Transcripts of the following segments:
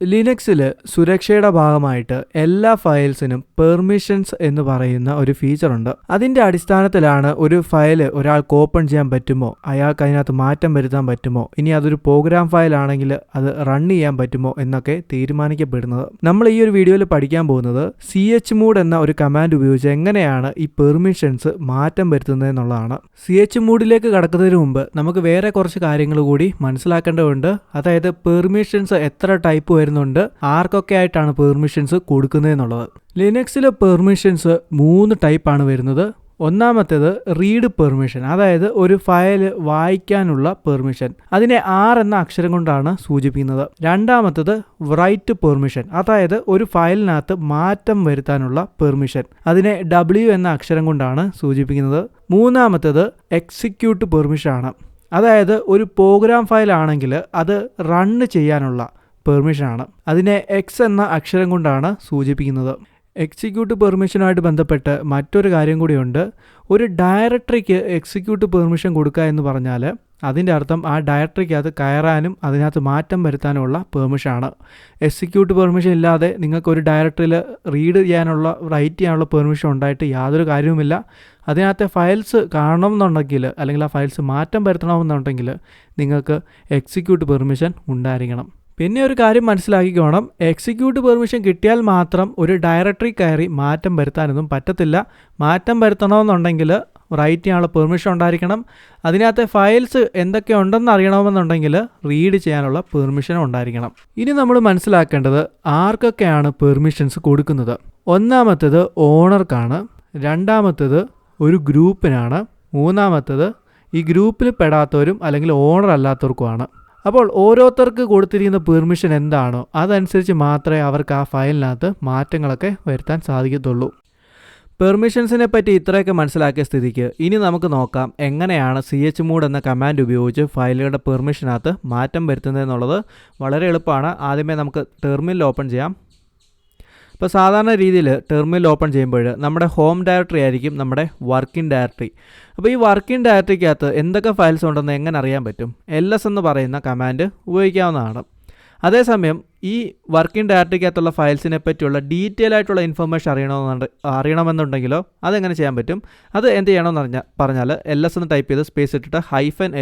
ലിനക്സിൽ സുരക്ഷയുടെ ഭാഗമായിട്ട് എല്ലാ ഫയൽസിനും പെർമിഷൻസ് എന്ന് പറയുന്ന ഒരു ഫീച്ചറുണ്ട്. അതിൻ്റെ അടിസ്ഥാനത്തിലാണ് ഒരു ഫയൽ ഒരാൾക്ക് ഓപ്പൺ ചെയ്യാൻ പറ്റുമോ, അയാൾക്ക് അതിനകത്ത് മാറ്റം വരുത്താൻ പറ്റുമോ, ഇനി അതൊരു പ്രോഗ്രാം ഫയൽ ആണെങ്കിൽ അത് റൺ ചെയ്യാൻ പറ്റുമോ എന്നൊക്കെ തീരുമാനിക്കപ്പെടുന്നത്. നമ്മൾ ഈ ഒരു വീഡിയോയിൽ പഠിക്കാൻ പോകുന്നത് chmod എന്ന ഒരു കമാൻഡ് ഉപയോഗിച്ച് എങ്ങനെയാണ് ഈ പെർമിഷൻസ് മാറ്റം വരുത്തുന്നത് എന്നുള്ളതാണ്. chmodയിലേക്ക് കടക്കുന്നതിന് മുമ്പ് നമുക്ക് വേറെ കുറച്ച് കാര്യങ്ങൾ കൂടി മനസ്സിലാക്കേണ്ടതുണ്ട്. അതായത് പെർമിഷൻസ് എത്ര ടൈപ്പ് വരുന്നുണ്ട്, ആർക്കൊക്കെ ആയിട്ടാണ് പെർമിഷൻസ് കൊടുക്കുന്നത് എന്നുള്ളത്. ലിനക്സിലെ പെർമിഷൻസ് 3 ടൈപ്പാണ് വരുന്നത്. ഒന്നാമത്തേത് റീഡ് പെർമിഷൻ, അതായത് ഒരു ഫയൽ വായിക്കാനുള്ള പെർമിഷൻ, അതിനെ R എന്ന അക്ഷരം കൊണ്ടാണ് സൂചിപ്പിക്കുന്നത്. രണ്ടാമത്തേത് റൈറ്റ് പെർമിഷൻ, അതായത് ഒരു ഫയലിനകത്ത് മാറ്റം വരുത്താനുള്ള പെർമിഷൻ, അതിനെ W എന്ന അക്ഷരം കൊണ്ടാണ് സൂചിപ്പിക്കുന്നത്. മൂന്നാമത്തേത് എക്സിക്യൂട്ട് പെർമിഷൻ ആണ്, അതായത് ഒരു പ്രോഗ്രാം ഫയൽ ആണെങ്കിൽ അത് റൺ ചെയ്യാനുള്ള പെർമിഷനാണ്, അതിനെ X എന്ന അക്ഷരം കൊണ്ടാണ് സൂചിപ്പിക്കുന്നത്. എക്സിക്യൂട്ട് പെർമിഷനുമായിട്ട് ബന്ധപ്പെട്ട് മറ്റൊരു കാര്യം കൂടിയുണ്ട്. ഒരു ഡയറക്ടറിക്ക് എക്സിക്യൂട്ട് പെർമിഷൻ കൊടുക്കുക എന്ന് പറഞ്ഞാൽ അതിൻ്റെ അർത്ഥം ആ ഡയറക്ടറിക്ക് അത് കയറാനും അതിനകത്ത് മാറ്റം വരുത്താനുമുള്ള പെർമിഷനാണ്. എക്സിക്യൂട്ട് പെർമിഷൻ ഇല്ലാതെ നിങ്ങൾക്കൊരു ഡയറക്ടറിയിൽ റീഡ് ചെയ്യാനുള്ള റൈറ്റ് ചെയ്യാനുള്ള പെർമിഷൻ ഉണ്ടായിട്ട് യാതൊരു കാര്യവുമില്ല. അതിനകത്തെ ഫയൽസ് കാണണമെന്നുണ്ടെങ്കിൽ അല്ലെങ്കിൽ ആ ഫയൽസ് മാറ്റം വരുത്തണമെന്നുണ്ടെങ്കിൽ നിങ്ങൾക്ക് എക്സിക്യൂട്ട് പെർമിഷൻ ഉണ്ടായിരിക്കണം. പിന്നെ ഒരു കാര്യം മനസ്സിലാക്കിക്കോണം, എക്സിക്യൂട്ട് പെർമിഷൻ കിട്ടിയാൽ മാത്രം ഒരു ഡയറക്ടറി കയറി മാറ്റം വരുത്താനൊന്നും പറ്റത്തില്ല. മാറ്റം വരുത്തണമെന്നുണ്ടെങ്കിൽ റൈറ്റ് ചെയ്യാനുള്ള പെർമിഷൻ ഉണ്ടായിരിക്കണം. അതിനകത്തെ ഫയൽസ് എന്തൊക്കെ ഉണ്ടെന്ന് അറിയണമെന്നുണ്ടെങ്കിൽ റീഡ് ചെയ്യാനുള്ള പെർമിഷനും ഉണ്ടായിരിക്കണം. ഇനി നമ്മൾ മനസ്സിലാക്കേണ്ടത് ആർക്കൊക്കെയാണ് പെർമിഷൻസ് കൊടുക്കുന്നത്. ഒന്നാമത്തേത് ഓണർക്കാണ്, രണ്ടാമത്തേത് ഒരു ഗ്രൂപ്പിനാണ്, മൂന്നാമത്തേത് ഈ ഗ്രൂപ്പിൽ പെടാത്തവരും അല്ലെങ്കിൽ ഓണർ അല്ലാത്തവർക്കുമാണ്. അപ്പോൾ ഓരോരുത്തർക്ക് കൊടുത്തിരിക്കുന്ന പെർമിഷൻ എന്താണോ അതനുസരിച്ച് മാത്രമേ അവർക്ക് ആ ഫയലിനകത്ത് മാറ്റങ്ങളൊക്കെ വരുത്താൻ സാധിക്കത്തുള്ളൂ. പെർമിഷൻസിനെ പറ്റി ഇത്രയൊക്കെ മനസ്സിലാക്കിയ സ്ഥിതിക്ക് ഇനി നമുക്ക് നോക്കാം എങ്ങനെയാണ് chmod എന്ന കമാൻഡ് ഉപയോഗിച്ച് ഫയലുകളുടെ പെർമിഷനകത്ത് മാറ്റം വരുത്തുന്നതെന്നുള്ളത്. വളരെ എളുപ്പമാണ്. ആദ്യമേ നമുക്ക് ടെർമിനൽ ഓപ്പൺ ചെയ്യാം. ഇപ്പോൾ സാധാരണ രീതിയിൽ ടെർമിനൽ ഓപ്പൺ ചെയ്യുമ്പോൾ നമ്മുടെ ഹോം ഡയറക്ടറി ആയിരിക്കും നമ്മുടെ വർക്കിംഗ് ഡയറക്ടറി. അപ്പോൾ ഈ വർക്കിംഗ് ഡയറക്ടറിക്കകത്ത് എന്തൊക്കെ ഫയൽസ് ഉണ്ടെന്ന് എങ്ങനെ അറിയാൻ പറ്റും? ls എന്ന് പറയുന്ന കമാൻഡ് ഉപയോഗിക്കാവുന്നതാണ്. അതേസമയം ഈ വർക്കിംഗ് ഡയറക്ടറിക്കകത്തുള്ള ഫയൽസിനെ പറ്റിയുള്ള ഡീറ്റെയിൽ ആയിട്ടുള്ള ഇൻഫർമേഷൻ അറിയണമെന്നുണ്ടെങ്കിലോ അതെങ്ങനെ ചെയ്യാൻ പറ്റും? അത് എന്ത് ചെയ്യണമെന്ന് പറഞ്ഞാൽ ls എന്ന് ടൈപ്പ് ചെയ്ത് സ്പേസ് ഇട്ടിട്ട്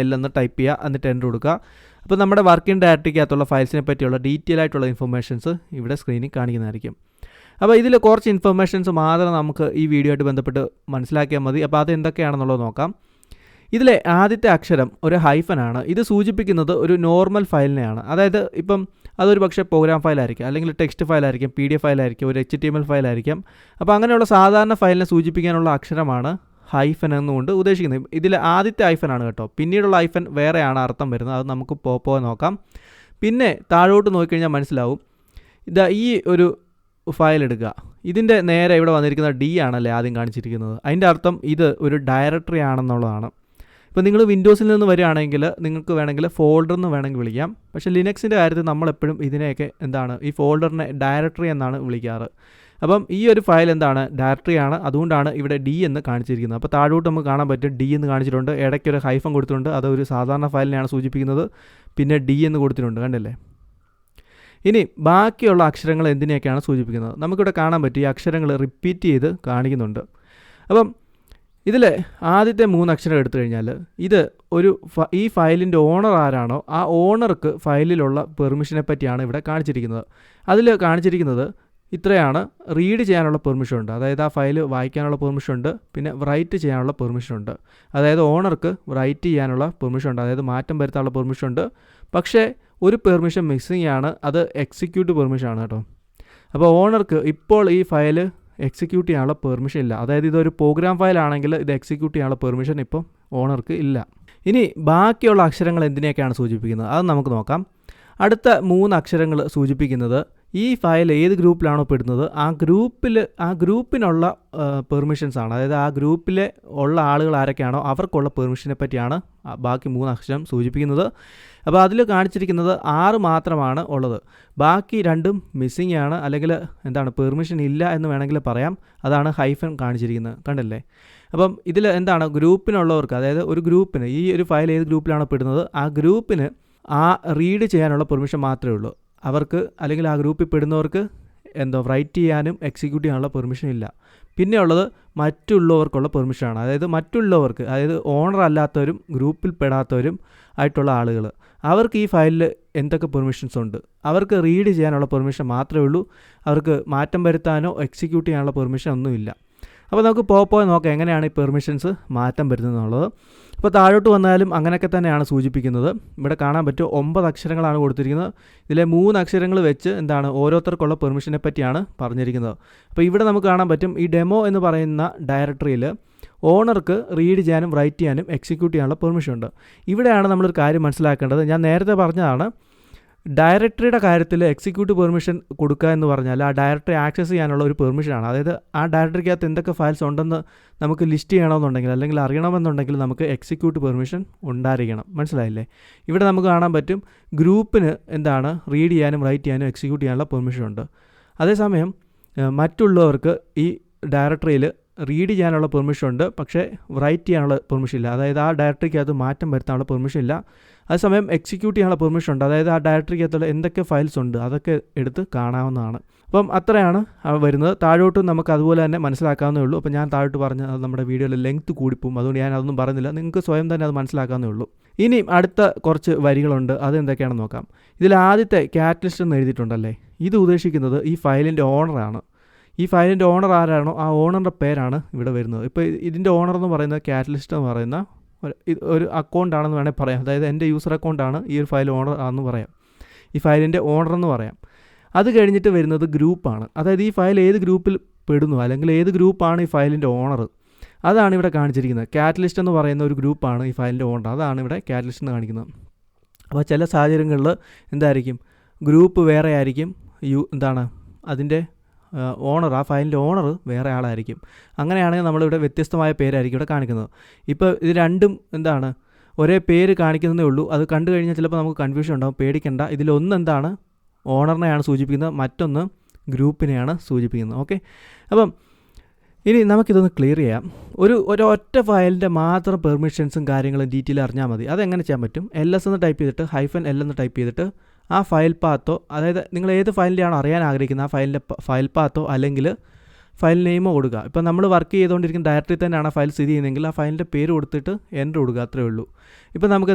-l എന്ന് ടൈപ്പ് ചെയ്യുക, എന്നിട്ട് എൻ്റർ കൊടുക്കുക. അപ്പോൾ നമ്മുടെ വർക്കിംഗ് ഡയറക്ടറിക്കകത്തുള്ള ഫയൽസിനെ പറ്റിയുള്ള ഡീറ്റെയിൽ ആയിട്ടുള്ള ഇൻഫർമേഷൻസ് ഇവിടെ സ്ക്രീനിൽ കാണിക്കുന്നതായിരിക്കും. അപ്പോൾ ഇതിൽ കുറച്ച് ഇൻഫർമേഷൻസ് മാത്രം നമുക്ക് ഈ വീഡിയോ ആയിട്ട് ബന്ധപ്പെട്ട് മനസ്സിലാക്കിയാൽ മതി. അപ്പോൾ അത് എന്തൊക്കെയാണെന്നുള്ളത് നോക്കാം. ഇതിലെ ആദ്യത്തെ അക്ഷരം ഒരു ഹൈഫനാണ്. ഇത് സൂചിപ്പിക്കുന്നത് ഒരു നോർമൽ ഫയലിനെയാണ്. അതായത് ഇപ്പം അതൊരു പക്ഷേ പ്രോഗ്രാം ഫയലായിരിക്കും, അല്ലെങ്കിൽ ടെക്സ്റ്റ് ഫയലായിരിക്കും, PDF ഫയലായിരിക്കും, ഒരു HTML ഫയലായിരിക്കും. അപ്പോൾ അങ്ങനെയുള്ള സാധാരണ ഫയലിനെ സൂചിപ്പിക്കാനുള്ള അക്ഷരമാണ് ഹൈഫൻ എന്നുകൊണ്ട് ഉദ്ദേശിക്കുന്നത്. ഇതിൽ ആദ്യത്തെ ഹൈഫനാണ് കേട്ടോ. പിന്നീടുള്ള ഹൈഫൻ വേറെയാണ് അർത്ഥം വരുന്നത്. അത് നമുക്ക് പോകാൻ നോക്കാം. പിന്നെ താഴോട്ട് നോക്കിക്കഴിഞ്ഞാൽ മനസ്സിലാവും. ഇതാ ഈ ഒരു ഫയൽ എടുക്കുക, ഇതിൻ്റെ നേരെ ഇവിടെ വന്നിരിക്കുന്ന D ആണല്ലേ ആദ്യം കാണിച്ചിരിക്കുന്നത്. അതിൻ്റെ അർത്ഥം ഇത് ഒരു ഡയറക്ടറി ആണെന്നുള്ളതാണ്. ഇപ്പോൾ നിങ്ങൾ വിൻഡോസിൽ നിന്ന് വരികയാണെങ്കിൽ നിങ്ങൾക്ക് വേണമെങ്കിൽ ഫോൾഡർ എന്ന് വേണമെങ്കിൽ വിളിക്കാം. പക്ഷേ ലിനക്സിൻ്റെ കാര്യത്തിൽ നമ്മളെപ്പോഴും ഇതിനെയൊക്കെ ഈ ഫോൾഡറിനെ ഡയറക്ടറി എന്നാണ് വിളിക്കാറ്. അപ്പം ഈ ഒരു ഫയൽ ഡയറക്ടറിയാണ്. അതുകൊണ്ടാണ് ഇവിടെ D എന്ന് കാണിച്ചിരിക്കുന്നത്. അപ്പോൾ താഴോട്ട് നമുക്ക് കാണാൻ പറ്റും D എന്ന് കാണിച്ചിട്ടുണ്ട്, ഇടയ്ക്കൊരു ഹൈഫൻ കൊടുത്തിട്ടുണ്ട്, അത് ഒരു സാധാരണ ഫയലിനെയാണ് സൂചിപ്പിക്കുന്നത്. പിന്നെ D എന്ന് കൊടുത്തിട്ടുണ്ട്, കണ്ടല്ലേ. ഇനി ബാക്കിയുള്ള അക്ഷരങ്ങൾ എന്തിനെയൊക്കെയാണ് സൂചിപ്പിക്കുന്നത് നമുക്കിവിടെ കാണാൻ പറ്റും. ഈ അക്ഷരങ്ങൾ റിപ്പീറ്റ് ചെയ്ത് കാണിക്കുന്നുണ്ട്. അപ്പം ഇതിൽ ആദ്യത്തെ 3 അക്ഷരം എടുത്തു കഴിഞ്ഞാൽ ഇത് ഈ ഫയലിൻ്റെ ഓണർ ആരാണോ ആ ഓണർക്ക് ഫയലിലുള്ള പെർമിഷനെ പറ്റിയാണ് ഇവിടെ കാണിച്ചിരിക്കുന്നത്. അതിൽ കാണിച്ചിരിക്കുന്നത് ഇത്രയാണ്. റീഡ് ചെയ്യാനുള്ള പെർമിഷൻ ഉണ്ട്, അതായത് ആ ഫയൽ വായിക്കാനുള്ള പെർമിഷൻ ഉണ്ട്. പിന്നെ റൈറ്റ് ചെയ്യാനുള്ള പെർമിഷൻ ഉണ്ട്, അതായത് ഓണർക്ക് റൈറ്റ് ചെയ്യാനുള്ള പെർമിഷൻ ഉണ്ട്, അതായത് മാറ്റം വരുത്താനുള്ള പെർമിഷൻ ഉണ്ട്. പക്ഷേ ഒരു പെർമിഷൻ മിസ്സിങ് ആണ്, അത് എക്സിക്യൂട്ട് പെർമിഷൻ ആണ് കേട്ടോ. അപ്പോൾ ഓണർക്ക് ഇപ്പോൾ ഈ ഫയൽ എക്സിക്യൂട്ട് ചെയ്യാനുള്ള പെർമിഷൻ ഇല്ല. അതായത് ഇതൊരു പ്രോഗ്രാം ഫയലാണെങ്കിൽ ഇത് എക്സിക്യൂട്ട് ചെയ്യാനുള്ള പെർമിഷൻ ഇപ്പം ഓണർക്ക് ഇല്ല. ഇനി ബാക്കിയുള്ള അക്ഷരങ്ങൾ എന്തിനെയൊക്കെയാണ് സൂചിപ്പിക്കുന്നത് അത് നമുക്ക് നോക്കാം. അടുത്ത 3 അക്ഷരങ്ങൾ സൂചിപ്പിക്കുന്നത് ഈ ഫയൽ ഏത് ഗ്രൂപ്പിലാണോ പെടുന്നത് ആ ഗ്രൂപ്പിനുള്ള പെർമിഷൻസ് ആണ്. അതായത് ആ ഗ്രൂപ്പിലെ ഉള്ള ആളുകൾ ആരൊക്കെയാണോ അവർക്കുള്ള പെർമിഷനെ പറ്റിയാണ് ബാക്കി 3 അക്ഷരം സൂചിപ്പിക്കുന്നത്. അപ്പോൾ അതിൽ കാണിച്ചിരിക്കുന്നത് 6 മാത്രമാണ് ഉള്ളത്. ബാക്കി 2ഉം മിസ്സിങ് ആണ്, അല്ലെങ്കിൽ പെർമിഷൻ ഇല്ല എന്ന് വേണമെങ്കിൽ പറയാം. അതാണ് ഹൈഫൻ കാണിച്ചിരിക്കുന്നത്, കണ്ടല്ലേ. അപ്പം ഇതിൽ ഗ്രൂപ്പിനുള്ളവർക്ക്, അതായത് ഒരു ഗ്രൂപ്പിന് ഈ ഒരു ഫയൽ ഏത് ഗ്രൂപ്പിലാണോ പെടുന്നത് ആ ഗ്രൂപ്പിന് ആ റീഡ് ചെയ്യാനുള്ള പെർമിഷൻ മാത്രമേ ഉള്ളൂ. അവർക്ക് അല്ലെങ്കിൽ ആ ഗ്രൂപ്പിൽ പെടുന്നവർക്ക് റൈറ്റ് ചെയ്യാനും എക്സിക്യൂട്ട് ചെയ്യാനുള്ള പെർമിഷൻ ഇല്ല. പിന്നെ ഉള്ളത് മറ്റുള്ളവർക്കുള്ള പെർമിഷനാണ്. അതായത് മറ്റുള്ളവർക്ക്, അതായത് ഓണർ അല്ലാത്തവരും ഗ്രൂപ്പിൽ പെടാത്തവരും ആയിട്ടുള്ള ആളുകൾ, അവർക്ക് ഈ ഫയലിൽ എന്തൊക്കെ പെർമിഷൻസ് ഉണ്ട്? അവർക്ക് റീഡ് ചെയ്യാനുള്ള പെർമിഷൻ മാത്രമേ ഉള്ളൂ. അവർക്ക് മാറ്റം വരുത്താനോ എക്സിക്യൂട്ട് ചെയ്യാനുള്ള പെർമിഷൻ ഒന്നുമില്ല. അപ്പോൾ നമുക്ക് പോയി നോക്കാം എങ്ങനെയാണ് ഈ പെർമിഷൻസ് മാറ്റം വരുന്നത് എന്നുള്ളത്. അപ്പോൾ താഴോട്ട് വന്നാലും അങ്ങനെയൊക്കെ തന്നെയാണ് സൂചിപ്പിക്കുന്നത്. ഇവിടെ കാണാൻ പറ്റും 9 അക്ഷരങ്ങളാണ് കൊടുത്തിരിക്കുന്നത്. ഇതിലെ 3 അക്ഷരങ്ങൾ വെച്ച് ഓരോരുത്തർക്കുള്ള പെർമിഷനെ പറ്റിയാണ് പറഞ്ഞിരിക്കുന്നത്. അപ്പോൾ ഇവിടെ നമുക്ക് കാണാൻ പറ്റും ഈ ഡെമോ എന്ന് പറയുന്ന ഡയറക്ടറിയിൽ ഓണർക്ക് റീഡ് ചെയ്യാനും റൈറ്റ് ചെയ്യാനും എക്സിക്യൂട്ട് ചെയ്യാനുള്ള പെർമിഷൻ ഉണ്ട്. ഇവിടെയാണ് നമ്മളൊരു കാര്യം മനസ്സിലാക്കേണ്ടത്. ഞാൻ നേരത്തെ പറഞ്ഞതാണ്, ഡയറക്ടറിയുടെ കാര്യത്തിൽ എക്സിക്യൂട്ട് പെർമിഷൻ കൊടുക്കുക എന്ന് പറഞ്ഞാൽ ആ ഡയറക്ടറി ആക്സസ് ചെയ്യാനുള്ള ഒരു പെർമിഷനാണ്. അതായത് ആ ഡയറക്ടറിക്കകത്ത് എന്തൊക്കെ ഫയൽസ് ഉണ്ടെന്ന് നമുക്ക് ലിസ്റ്റ് ചെയ്യണമെന്നുണ്ടെങ്കിൽ അല്ലെങ്കിൽ അറിയണമെന്നുണ്ടെങ്കിൽ നമുക്ക് എക്സിക്യൂട്ട് പെർമിഷൻ ഉണ്ടായിരിക്കണം. മനസ്സിലായില്ലേ? ഇവിടെ നമുക്ക് കാണാൻ പറ്റും ഗ്രൂപ്പിന് റീഡ് ചെയ്യാനും റൈറ്റ് ചെയ്യാനും എക്സിക്യൂട്ട് ചെയ്യാനുള്ള പെർമിഷൻ ഉണ്ട്. അതേസമയം മറ്റുള്ളവർക്ക് ഈ ഡയറക്ടറിയിൽ റീഡ് ചെയ്യാനുള്ള പെർമിഷൻ ഉണ്ട്, പക്ഷേ റൈറ്റ് ചെയ്യാനുള്ള പെർമിഷൻ ഇല്ല. അതായത് ആ ഡയറക്ടറിക്കകത്ത് മാറ്റം വരുത്താനുള്ള പെർമിഷൻ ഇല്ല. അതേസമയം എക്സിക്യൂട്ട് ചെയ്യാനുള്ള പെർമിഷൻ ഉണ്ട്. അതായത് ആ ഡയറക്ടറിക്കകത്തുള്ള എന്തൊക്കെ ഫയൽസ് ഉണ്ട് അതൊക്കെ എടുത്ത് കാണാവുന്നതാണ്. അപ്പം അത്രയാണ് വരുന്നത്. താഴോട്ടും നമുക്ക് അതുപോലെ തന്നെ മനസ്സിലാക്കാവുന്നേ ഉള്ളൂ. അപ്പോൾ ഞാൻ താഴോട്ട് പറഞ്ഞ നമ്മുടെ വീഡിയോയിൽ ലെങ്ത്ത് കൂടിപ്പോവും, അതുകൊണ്ട് ഞാൻ അതൊന്നും പറയുന്നില്ല. നിങ്ങൾക്ക് സ്വയം തന്നെ അത് മനസ്സിലാക്കാവുന്നേ ഉള്ളൂ. ഇനി അടുത്ത കുറച്ച് വരികളുണ്ട്, അത് എന്തൊക്കെയാണെന്ന് നോക്കാം. ഇതിൽ ആദ്യത്തെ കാറ്റലിസ്റ്റ് എന്ന് എഴുതിയിട്ടുണ്ടല്ലേ, ഇത് ഉദ്ദേശിക്കുന്നത് ഈ ഫയലിൻ്റെ ഓണറാണ്. ഈ ഫയലിൻ്റെ ഓണർ ആരാണോ ആ ഓണറിൻ്റെ പേരാണ് ഇവിടെ വരുന്നത്. ഇപ്പോൾ ഇതിൻ്റെ ഓണർ എന്ന് പറയുന്നത് കാറ്റലിസ്റ്റ് എന്ന് പറയുന്ന ഒരു അക്കൗണ്ടാണെന്ന് വേണമെങ്കിൽ പറയാം. അതായത് എൻ്റെ യൂസർ അക്കൗണ്ടാണ് ഈ ഒരു ഫയൽ ഓണർ ആണെന്ന് പറയാം, ഈ ഫയലിൻ്റെ ഓണർ എന്ന് പറയാം. അത് കഴിഞ്ഞിട്ട് വരുന്നത് ഗ്രൂപ്പാണ്. അതായത് ഈ ഫയൽ ഏത് ഗ്രൂപ്പിൽ പെടുന്നു അല്ലെങ്കിൽ ഏത് ഗ്രൂപ്പാണ് ഈ ഫയലിൻ്റെ ഓണർ, അതാണ് ഇവിടെ കാണിച്ചിരിക്കുന്നത്. കാറ്റലിസ്റ്റ് എന്ന് പറയുന്ന ഒരു ഗ്രൂപ്പാണ് ഈ ഫയലിൻ്റെ ഓണർ, അതാണ് ഇവിടെ കാറ്റലിസ്റ്റ് എന്ന് കാണിക്കുന്നത്. അപ്പോൾ ചില സാഹചര്യങ്ങളിൽ എന്തായിരിക്കും, ഗ്രൂപ്പ് വേറെ ആയിരിക്കും, അതിൻ്റെ ഓണർ, ആ ഫയലിൻ്റെ ഓണർ വേറെ ആളായിരിക്കും. അങ്ങനെയാണെങ്കിൽ നമ്മളിവിടെ വ്യത്യസ്തമായ പേരായിരിക്കും ഇവിടെ കാണിക്കുന്നത്. ഇപ്പോൾ ഇത് രണ്ടും ഒരേ പേര് കാണിക്കുന്നതേ ഉള്ളൂ. അത് കണ്ടു കഴിഞ്ഞാൽ ചിലപ്പോൾ നമുക്ക് കൺഫ്യൂഷൻ ഉണ്ടാകും. പേടിക്കണ്ട, ഇതിലൊന്ന് ഓണറിനെയാണ് സൂചിപ്പിക്കുന്നത്, മറ്റൊന്ന് ഗ്രൂപ്പിനെയാണ് സൂചിപ്പിക്കുന്നത്. ഓക്കെ, അപ്പം ഇനി നമുക്കിതൊന്ന് ക്ലിയർ ചെയ്യാം. ഒരൊറ്റ ഫയലിൻ്റെ മാത്രം പെർമിഷൻസും കാര്യങ്ങളും ഡീറ്റെയിൽ അറിഞ്ഞാൽ മതി. അതെങ്ങനെ ചെയ്യാൻ പറ്റും? LS എന്ന് ടൈപ്പ് ചെയ്തിട്ട് -L എന്ന് ടൈപ്പ് ചെയ്തിട്ട് ആ ഫയൽ പാത്തോ, അതായത് നിങ്ങൾ ഏത് ഫയലിൻ്റെയാണോ അറിയാൻ ആഗ്രഹിക്കുന്നത് ആ ഫയലിൻ്റെ ഫയൽ പാത്തോ അല്ലെങ്കിൽ ഫയൽ നെയിമോ കൊടുക്കുക. ഇപ്പോൾ നമ്മൾ വർക്ക് ചെയ്തുകൊണ്ടിരിക്കുന്ന ഡയറക്ടറി തന്നെയാണ് ഫയൽ സ്ഥിതി ചെയ്യുന്നതെങ്കിൽ ആ ഫയലിൻ്റെ പേര് കൊടുത്തിട്ട് എൻ്റർ കൊടുക്കുക, അത്രേ ഉള്ളൂ. ഇപ്പോൾ നമുക്ക്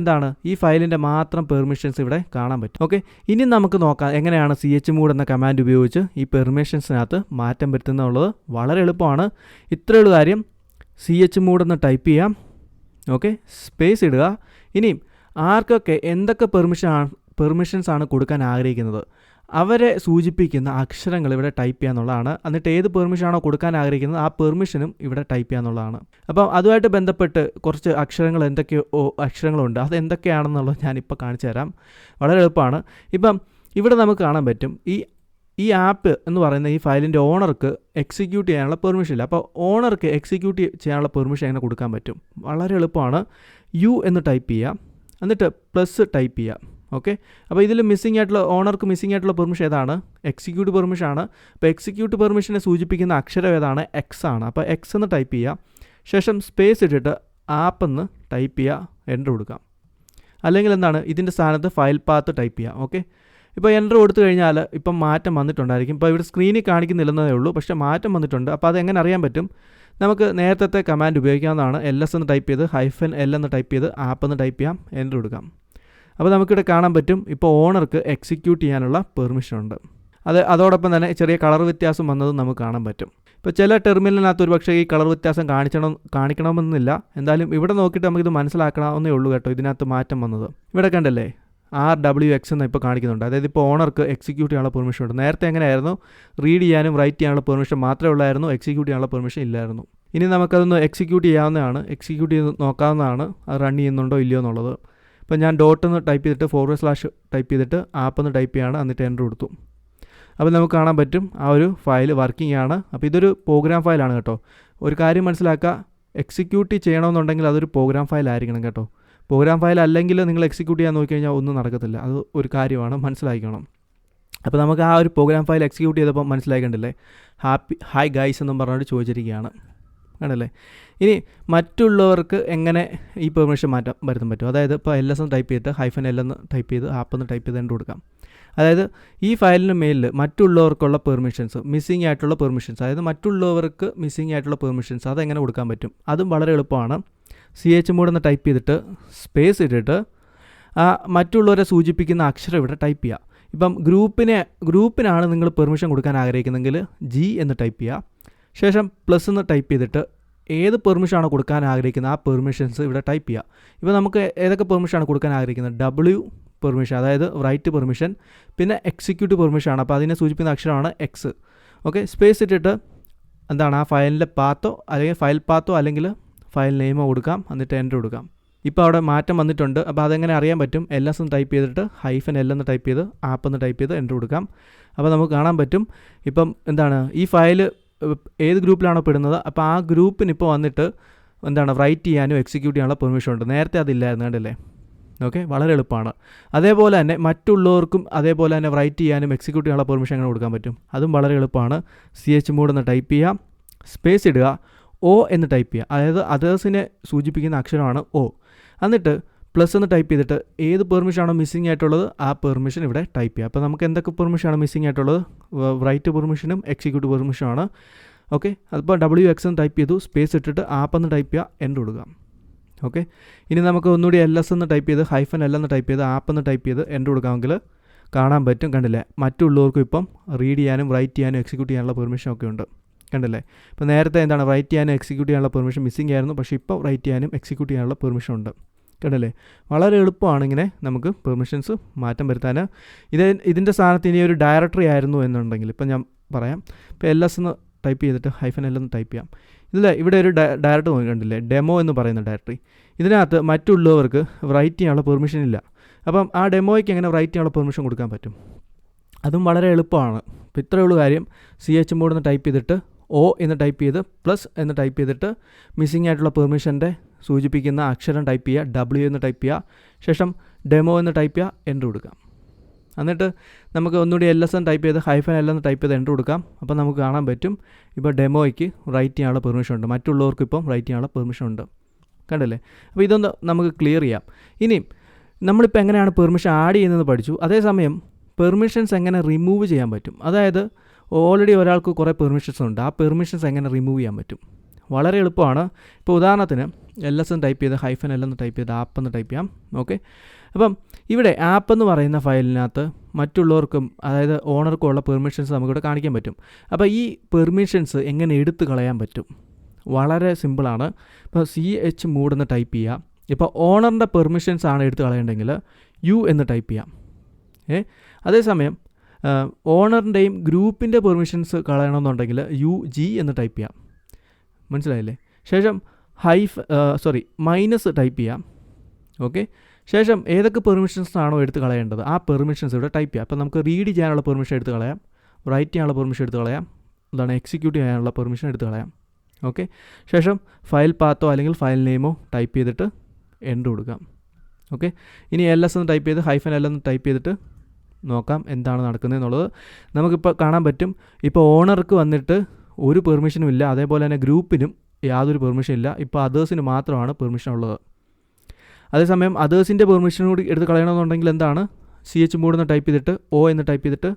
ഈ ഫയലിൻ്റെ മാത്രം പെർമിഷൻസ് ഇവിടെ കാണാൻ പറ്റും. ഓക്കെ, ഇനി നമുക്ക് നോക്കാം എങ്ങനെയാണ് chmod എന്ന കമാൻഡ് ഉപയോഗിച്ച് ഈ പെർമിഷൻസിനകത്ത് മാറ്റം വരുത്തുന്നുള്ളത്. വളരെ എളുപ്പമാണ്. ഇത്രയുള്ള കാര്യം, chmod എന്ന് ടൈപ്പ് ചെയ്യാം, ഓക്കെ, സ്പേസ് ഇടുക. ഇനിയും ആർക്കൊക്കെ എന്തൊക്കെ പെർമിഷൻസ് ആണ് കൊടുക്കാൻ ആഗ്രഹിക്കുന്നത് അവരെ സൂചിപ്പിക്കുന്ന അക്ഷരങ്ങൾ ഇവിടെ ടൈപ്പ് ചെയ്യാന്നുള്ളതാണ്. എന്നിട്ട് ഏത് പെർമിഷനാണോ കൊടുക്കാൻ ആഗ്രഹിക്കുന്നത് ആ പെർമിഷനും ഇവിടെ ടൈപ്പ് ചെയ്യാന്നുള്ളതാണ്. അപ്പം അതുമായിട്ട് ബന്ധപ്പെട്ട് കുറച്ച് എന്തൊക്കെയോ അക്ഷരങ്ങളുണ്ട്. അത് എന്തൊക്കെയാണെന്നുള്ളത് ഞാനിപ്പോൾ കാണിച്ചു തരാം. വളരെ എളുപ്പമാണ്. ഇപ്പം ഇവിടെ നമുക്ക് കാണാൻ പറ്റും ഈ ആപ്പ് എന്ന് പറയുന്ന ഈ ഫയലിൻ്റെ ഓണർക്ക് എക്സിക്യൂട്ട് ചെയ്യാനുള്ള പെർമിഷൻ ഇല്ല. അപ്പോൾ ഓണർക്ക് എക്സിക്യൂട്ട് ചെയ്യാനുള്ള പെർമിഷൻ എങ്ങനെ കൊടുക്കാൻ പറ്റും? വളരെ എളുപ്പമാണ്. U എന്ന് ടൈപ്പ് ചെയ്യുക, എന്നിട്ട് പ്ലസ് ടൈപ്പ് ചെയ്യുക. ഓക്കെ, അപ്പോൾ ഇതിൽ ഓണർക്ക് മിസ്സിംഗ് ആയിട്ടുള്ള പെർമിഷൻ ഏതാണ്? എക്സിക്യൂട്ട് പെർമിഷൻ ആണ്. അപ്പോൾ എക്സിക്യൂട്ട് പെർമിഷനെ സൂചിപ്പിക്കുന്ന അക്ഷരം ഏതാണ്? X ആണ്. അപ്പോൾ X എന്ന് ടൈപ്പ് ചെയ്യുക, ശേഷം സ്പേസ് ഇട്ടിട്ട് ആപ്പ് എന്ന് ടൈപ്പ് ചെയ്യുക, എൻ്റർ കൊടുക്കാം. അല്ലെങ്കിൽ ഇതിൻ്റെ സ്ഥാനത്ത് ഫയൽ പാത്ത് ടൈപ്പ് ചെയ്യുക. ഓക്കെ, ഇപ്പോൾ എൻ്റർ കൊടുത്തു കഴിഞ്ഞാൽ ഇപ്പം മാറ്റം വന്നിട്ടുണ്ടായിരിക്കും. ഇപ്പോൾ ഇവിടെ സ്ക്രീനിൽ കാണിക്കുന്നില്ലെന്നേ ഉള്ളൂ, പക്ഷേ മാറ്റം വന്നിട്ടുണ്ട്. അപ്പോൾ അതെങ്ങനെ അറിയാൻ പറ്റും? നമുക്ക് നേരത്തെ കമാൻഡ് ഉപയോഗിക്കാവുന്നതാണ്. LS എന്ന് ടൈപ്പ് ചെയ്ത് -L എന്ന് ടൈപ്പ് ചെയ്ത് ആപ്പ് എന്ന് ടൈപ്പ് ചെയ്യാം, എൻ്റർ കൊടുക്കാം. അപ്പോൾ നമുക്കിവിടെ കാണാൻ പറ്റും ഇപ്പോൾ ഓണർക്ക് എക്സിക്യൂട്ട് ചെയ്യാനുള്ള പെർമിഷൻ ഉണ്ട്. അതോടൊപ്പം തന്നെ ചെറിയ കളർ വ്യത്യാസം വന്നത് നമുക്ക് കാണാൻ പറ്റും. ഇപ്പോൾ ചില ടെർമിനലിനകത്ത് ഒരു പക്ഷേ ഈ കളർ വ്യത്യാസം കാണിക്കണമെന്നില്ല. എന്തായാലും ഇവിടെ നോക്കിയിട്ട് നമുക്കിത് മനസ്സിലാക്കണമെന്നേ ഉള്ളൂ കേട്ടോ, ഇതിനകത്ത് മാറ്റം വന്നത്. ഇവിടെ കണ്ടല്ലേ RWX എന്ന് ഇപ്പോൾ കാണിക്കുന്നുണ്ട്. അതായത് ഇപ്പോൾ ഓണർക്ക് എക്സിക്യൂട്ട് ചെയ്യാനുള്ള പെർമിഷൻ ഉണ്ട്. നേരത്തെ എങ്ങനെയായിരുന്നു? റീഡ് ചെയ്യാനും റൈറ്റ് ചെയ്യാനുള്ള പെർമിഷൻ മാത്രമേ ഉള്ളായിരുന്നു, എക്സിക്യൂട്ട് ചെയ്യാനുള്ള പെർമിഷൻ ഇല്ലായിരുന്നു. ഇനി നമുക്കതൊന്ന് എക്സിക്യൂട്ട് ചെയ്യാവുന്നതാണ്, എക്സിക്യൂട്ട് ചെയ്ത് നോക്കാവുന്നതാണ് അത് റൺ ചെയ്യുന്നുണ്ടോ ഇല്ലയോ എന്നുള്ളത്. ഇപ്പോൾ ഞാൻ ഡോട്ട് ടൈപ്പ് ചെയ്തിട്ട് / ടൈപ്പ് ചെയ്തിട്ട് ആപ്പ് എന്ന് ടൈപ്പ് ചെയ്യാണ്, എന്നിട്ട് എൻ്റർ കൊടുത്തു. അപ്പോൾ നമുക്ക് കാണാൻ പറ്റും ആ ഒരു ഫയൽ വർക്കിംഗ് ആണ്. അപ്പോൾ ഇതൊരു പ്രോഗ്രാം ഫയലാണ് കേട്ടോ. ഒരു കാര്യം മനസ്സിലാക്കുക, എക്സിക്യൂട്ട് ചെയ്യണമെന്നുണ്ടെങ്കിൽ അതൊരു പ്രോഗ്രാം ഫയൽ ആയിരിക്കണം കേട്ടോ. പ്രോഗ്രാം ഫയൽ അല്ലെങ്കിൽ നിങ്ങൾ എക്സിക്യൂട്ട് ചെയ്യാൻ നോക്കിക്കഴിഞ്ഞാൽ ഒന്നും നടക്കത്തില്ല. അത് ഒരു കാര്യമാണ്, മനസ്സിലാക്കണം. അപ്പോൾ നമുക്ക് ആ ഒരു പ്രോഗ്രാം ഫയൽ എക്സിക്യൂട്ട് ചെയ്തപ്പോൾ മനസ്സിലാക്കണ്ടല്ലേ, ഹായ് ഗൈസ് എന്നും പറഞ്ഞുകൊണ്ട് ചോദിച്ചിരിക്കുകയാണ്, ആണല്ലേ. ഇനി മറ്റുള്ളവർക്ക് എങ്ങനെ ഈ പെർമിഷൻ മാറ്റം വരുത്താൻ പറ്റും? അതായത് ഇപ്പോൾ LS എന്ന് ടൈപ്പ് ചെയ്തിട്ട് -L എന്ന് ടൈപ്പ് ചെയ്ത് ആപ്പ് എന്ന് ടൈപ്പ് ചെയ്ത് എൻ്റർ കൊടുക്കാം. അതായത് ഈ ഫയലിന് മേലിൽ മറ്റുള്ളവർക്കുള്ള പെർമിഷൻസ്, മിസ്സിംഗ് ആയിട്ടുള്ള പെർമിഷൻസ്, അതായത് മറ്റുള്ളവർക്ക് മിസ്സിംഗ് ആയിട്ടുള്ള പെർമിഷൻസ് അതെങ്ങനെ കൊടുക്കാൻ പറ്റും, അതും വളരെ എളുപ്പമാണ്. chmod എന്ന് ടൈപ്പ് ചെയ്തിട്ട് സ്പേസ് ഇട്ടിട്ട് മറ്റുള്ളവരെ സൂചിപ്പിക്കുന്ന അക്ഷരം ഇവിടെ ടൈപ്പ് ചെയ്യുക. ഇപ്പം ഗ്രൂപ്പിനാണ് നിങ്ങൾ പെർമിഷൻ കൊടുക്കാൻ ആഗ്രഹിക്കുന്നതെങ്കിൽ G എന്ന് ടൈപ്പ് ചെയ്യുക. ശേഷം പ്ലസ് എന്ന് ടൈപ്പ് ചെയ്തിട്ട് ഏത് പെർമിഷനാണോ കൊടുക്കാൻ ആഗ്രഹിക്കുന്നത് ആ പെർമിഷൻസ് ഇവിടെ ടൈപ്പ് ചെയ്യുക. ഇപ്പോൾ നമുക്ക് ഏതൊക്കെ പെർമിഷനാണ് കൊടുക്കാൻ ആഗ്രഹിക്കുന്നത്, W പെർമിഷൻ, അതായത് റൈറ്റ് പെർമിഷൻ, പിന്നെ എക്സിക്യൂട്ട് പെർമിഷനാണ്, അപ്പോൾ അതിനെ സൂചിപ്പിക്കുന്ന അക്ഷരമാണ് X. ഓക്കെ, സ്പേസ് ഇട്ടിട്ട് എന്താണ് ആ ഫയലിൻ്റെ പാത്തോ അല്ലെങ്കിൽ ഫയൽ പാത്തോ അല്ലെങ്കിൽ ഫയൽ നെയിമോ കൊടുക്കാം, എന്നിട്ട് എൻ്റർ കൊടുക്കാം. ഇപ്പോൾ അവിടെ മാറ്റം വന്നിട്ടുണ്ട്. അപ്പോൾ അതെങ്ങനെ അറിയാൻ പറ്റും, LS എന്ന് ടൈപ്പ് ചെയ്തിട്ട് -L എന്ന് ടൈപ്പ് ചെയ്ത് ആപ്പ് എന്ന് ടൈപ്പ് ചെയ്ത് എൻ്റർ കൊടുക്കാം. അപ്പോൾ നമുക്ക് കാണാൻ പറ്റും ഇപ്പം എന്താണ് ഈ ഫയൽ ഏത് ഗ്രൂപ്പിലാണോ പെടുന്നത് അപ്പോൾ ആ ഗ്രൂപ്പിന് ഇപ്പോൾ വന്നിട്ട് എന്താണ് റൈറ്റ് ചെയ്യാനും എക്സിക്യൂട്ട് ചെയ്യാനുള്ള പെർമിഷൻ ഉണ്ട്. നേരത്തെ അതില്ലായിരുന്നു, കണ്ടല്ലേ. ഓക്കെ, വളരെ എളുപ്പമാണ്. അതേപോലെ തന്നെ മറ്റുള്ളവർക്കും അതേപോലെ തന്നെ റൈറ്റ് ചെയ്യാനും എക്സിക്യൂട്ട് ചെയ്യാനുള്ള പെർമിഷൻ എങ്ങനെ കൊടുക്കാൻ പറ്റും, അതും വളരെ എളുപ്പമാണ്. chmod എന്ന് ടൈപ്പ് ചെയ്യാം, സ്പേസ് ഇടുക, O എന്ന് ടൈപ്പ് ചെയ്യുക, അതായത് അതേഴ്സിനെ സൂചിപ്പിക്കുന്ന അക്ഷരമാണ് O. എന്നിട്ട് പ്ലസ് എന്ന് ടൈപ്പ് ചെയ്തിട്ട് ഏത് പെർമിഷനാണോ മിസ്സിംഗ് ആയിട്ടുള്ളത് ആ പെർമിഷൻ ഇവിടെ ടൈപ്പ് ചെയ്യുക. അപ്പോൾ നമുക്ക് എന്തൊക്കെ പെർമിഷനാണ് മിസ്സിംഗ് ആയിട്ടുള്ളത്, റൈറ്റ് പെർമിഷനും എക്സിക്യൂട്ട് പെർമിഷനുമാണ്. ഓക്കെ, അതിപ്പോൾ WX എന്ന് ടൈപ്പ് ചെയ്തു, സ്പേസ് ഇട്ടിട്ട് ആപ്പ് എന്ന് ടൈപ്പ് ചെയ്യുക, എൻ്റർ കൊടുക്കുക. ഓക്കെ, ഇനി നമുക്ക് ഒന്നുകൂടി LS എന്ന് ടൈപ്പ് ചെയ്ത് -L എന്ന് ടൈപ്പ് ചെയ്ത് ആപ്പ് എന്ന് ടൈപ്പ് ചെയ്ത് എൻ്റർ കൊടുക്കാമെങ്കിൽ കാണാൻ പറ്റും, കണ്ടില്ലേ, മറ്റുള്ളവർക്കും ഇപ്പം റീഡ് ചെയ്യാനും റൈറ്റ് ചെയ്യാനും എക്സിക്യൂട്ട് ചെയ്യാനുള്ള പെർമിഷൻ ഒക്കെ ഉണ്ട്, കണ്ടല്ലേ. ഇപ്പോൾ നേരത്തെ എന്താണ് റൈറ്റ് ചെയ്യാനും എക്സിക്യൂട്ട് ചെയ്യാനുള്ള പെർമിഷൻ മിസ്സിംഗ് ആയിരുന്നു, പക്ഷേ ഇപ്പോൾ റൈറ്റ് ചെയ്യാനും എക്സിക്യൂട്ട് ചെയ്യാനുള്ള പെർമിഷൻ ഉണ്ട്, കണ്ടല്ലേ. വളരെ എളുപ്പമാണ് ഇങ്ങനെ നമുക്ക് പെർമിഷൻസ് മാറ്റം വരുത്താൻ. ഇതിൻ്റെ സ്ഥാനത്ത് ഇനി ഒരു ഡയറക്ടറി ആയിരുന്നു എന്നുണ്ടെങ്കിൽ ഇപ്പം ഞാൻ പറയാം, ഇപ്പോൾ LS എന്ന് ടൈപ്പ് ചെയ്തിട്ട് -L എന്ന് ടൈപ്പ് ചെയ്യാം. ഇവിടെ ഒരു ഡയറക്ടറി കണ്ടില്ലേ, ഡെമോ എന്ന് പറയുന്ന ഡയറക്ടറി. ഇതിനകത്ത് മറ്റുള്ളവർക്ക് റൈറ്റ് ചെയ്യാനുള്ള പെർമിഷൻ ഇല്ല. അപ്പം ആ ഡെമോയ്ക്ക് എങ്ങനെ റൈറ്റ് ചെയ്യാനുള്ള പെർമിഷൻ കൊടുക്കാൻ പറ്റും, അതും വളരെ എളുപ്പമാണ്. അപ്പോൾ ഇത്രയേ ഉള്ളൂ കാര്യം. chmod എന്ന് ടൈപ്പ് ചെയ്തിട്ട് O എന്ന് ടൈപ്പ് ചെയ്ത് പ്ലസ് എന്ന് ടൈപ്പ് ചെയ്തിട്ട് മിസ്സിംഗ് ആയിട്ടുള്ള പെർമിഷൻ്റെ സൂചിപ്പിക്കുന്ന അക്ഷരം ടൈപ്പ് ചെയ്യുക, W എന്ന് ടൈപ്പ് ചെയ്യുക, ശേഷം ഡെമോ എന്ന് ടൈപ്പ് ചെയ്യുക, എൻ്റർ കൊടുക്കാം. എന്നിട്ട് നമുക്ക് ഒന്നുകൂടി LS എന്ന് ടൈപ്പ് ചെയ്ത് -L എന്ന് ടൈപ്പ് ചെയ്ത് എൻ്റർ കൊടുക്കാം. അപ്പോൾ നമുക്ക് കാണാൻ പറ്റും ഇപ്പോൾ ഡെമോയ്ക്ക് റൈറ്റ് ചെയ്യാനുള്ള പെർമിഷൻ ഉണ്ട്, മറ്റുള്ളവർക്ക് ഇപ്പം റൈറ്റ് ചെയ്യാനുള്ള പെർമിഷൻ ഉണ്ട്, കണ്ടല്ലേ. അപ്പോൾ ഇതൊന്ന് നമുക്ക് ക്ലിയർ ചെയ്യാം. ഇനിയും നമ്മളിപ്പോൾ എങ്ങനെയാണ് പെർമിഷൻ ആഡ് ചെയ്യുന്നത് പഠിച്ചു. അതേസമയം പെർമിഷൻസ് എങ്ങനെ റിമൂവ് ചെയ്യാൻ പറ്റും, അതായത് ഓൾറെഡി ഒരാൾക്ക് കുറേ പെർമിഷൻസ് ഉണ്ട്, ആ പെർമിഷൻസ് എങ്ങനെ റിമൂവ് ചെയ്യാൻ പറ്റും, വളരെ എളുപ്പമാണ്. ഇപ്പോൾ ഉദാഹരണത്തിന് LS എന്ന് ടൈപ്പ് ചെയ്ത് -L എന്ന് ടൈപ്പ് ചെയ്ത് ആപ്പ് എന്ന് ടൈപ്പ് ചെയ്യാം. ഓക്കെ, അപ്പം ഇവിടെ ആപ്പ് എന്ന് പറയുന്ന ഫയലിനകത്ത് മറ്റുള്ളവർക്കും അതായത് ഓണർക്കും ഉള്ള പെർമിഷൻസ് നമുക്കിവിടെ കാണിക്കാൻ പറ്റും. അപ്പോൾ ഈ പെർമിഷൻസ് എങ്ങനെ എടുത്ത് കളയാൻ പറ്റും, വളരെ സിമ്പിളാണ്. ഇപ്പോൾ chmod എന്ന് ടൈപ്പ് ചെയ്യുക. ഇപ്പോൾ ഓണറിൻ്റെ പെർമിഷൻസ് ആണ് എടുത്ത് കളയേണ്ടെങ്കിൽ U എന്ന് ടൈപ്പ് ചെയ്യാം. അതേസമയം ഓണറിൻ്റെയും ഗ്രൂപ്പിൻ്റെ പെർമിഷൻസ് കളയണമെന്നുണ്ടെങ്കിൽ UG എന്ന് ടൈപ്പ് ചെയ്യാം, മനസ്സിലായില്ലേ. ശേഷം മൈനസ് ടൈപ്പ് ചെയ്യാം. ഓക്കെ, ശേഷം ഏതൊക്കെ പെർമിഷൻസ് ആണോ എടുത്ത് കളയേണ്ടത് ആ പെർമിഷൻസ് ഇവിടെ ടൈപ്പ് ചെയ്യാം. അപ്പോൾ നമുക്ക് റീഡ് ചെയ്യാനുള്ള പെർമിഷൻ എടുത്ത് കളയാം, റൈറ്റ് ചെയ്യാനുള്ള പെർമിഷൻ എടുത്ത് കളയാം, എക്സിക്യൂട്ട് ചെയ്യാനുള്ള പെർമിഷൻ എടുത്ത് കളയാം. ഓക്കെ, ശേഷം ഫയൽ പാത്തോ അല്ലെങ്കിൽ ഫയൽ നെയിമോ ടൈപ്പ് ചെയ്തിട്ട് എൻ്റർ കൊടുക്കാം. ഓക്കെ, ഇനി LS എന്ന് ടൈപ്പ് ചെയ്ത് -L എന്ന് ടൈപ്പ് ചെയ്തിട്ട് നോക്കാം എന്താണ് നടക്കുന്നത് എന്നുള്ളത്. നമുക്കിപ്പോൾ കാണാൻ പറ്റും ഇപ്പോൾ ഓണർക്ക് വന്നിട്ട് ഒരു പെർമിഷനും ഇല്ല, അതേപോലെ തന്നെ ഗ്രൂപ്പിനും യാതൊരു പെർമിഷൻ ഇല്ല. ഇപ്പോൾ അതേഴ്സിന് മാത്രമാണ് പെർമിഷൻ ഉള്ളത്. അതേസമയം അതേഴ്സിൻ്റെ പെർമിഷൻ കൂടി എടുത്ത് കളയണമെന്നുണ്ടെങ്കിൽ എന്താണ്, chmod എന്ന് ടൈപ്പ് ചെയ്തിട്ട് O എന്ന് ടൈപ്പ് ചെയ്തിട്ട്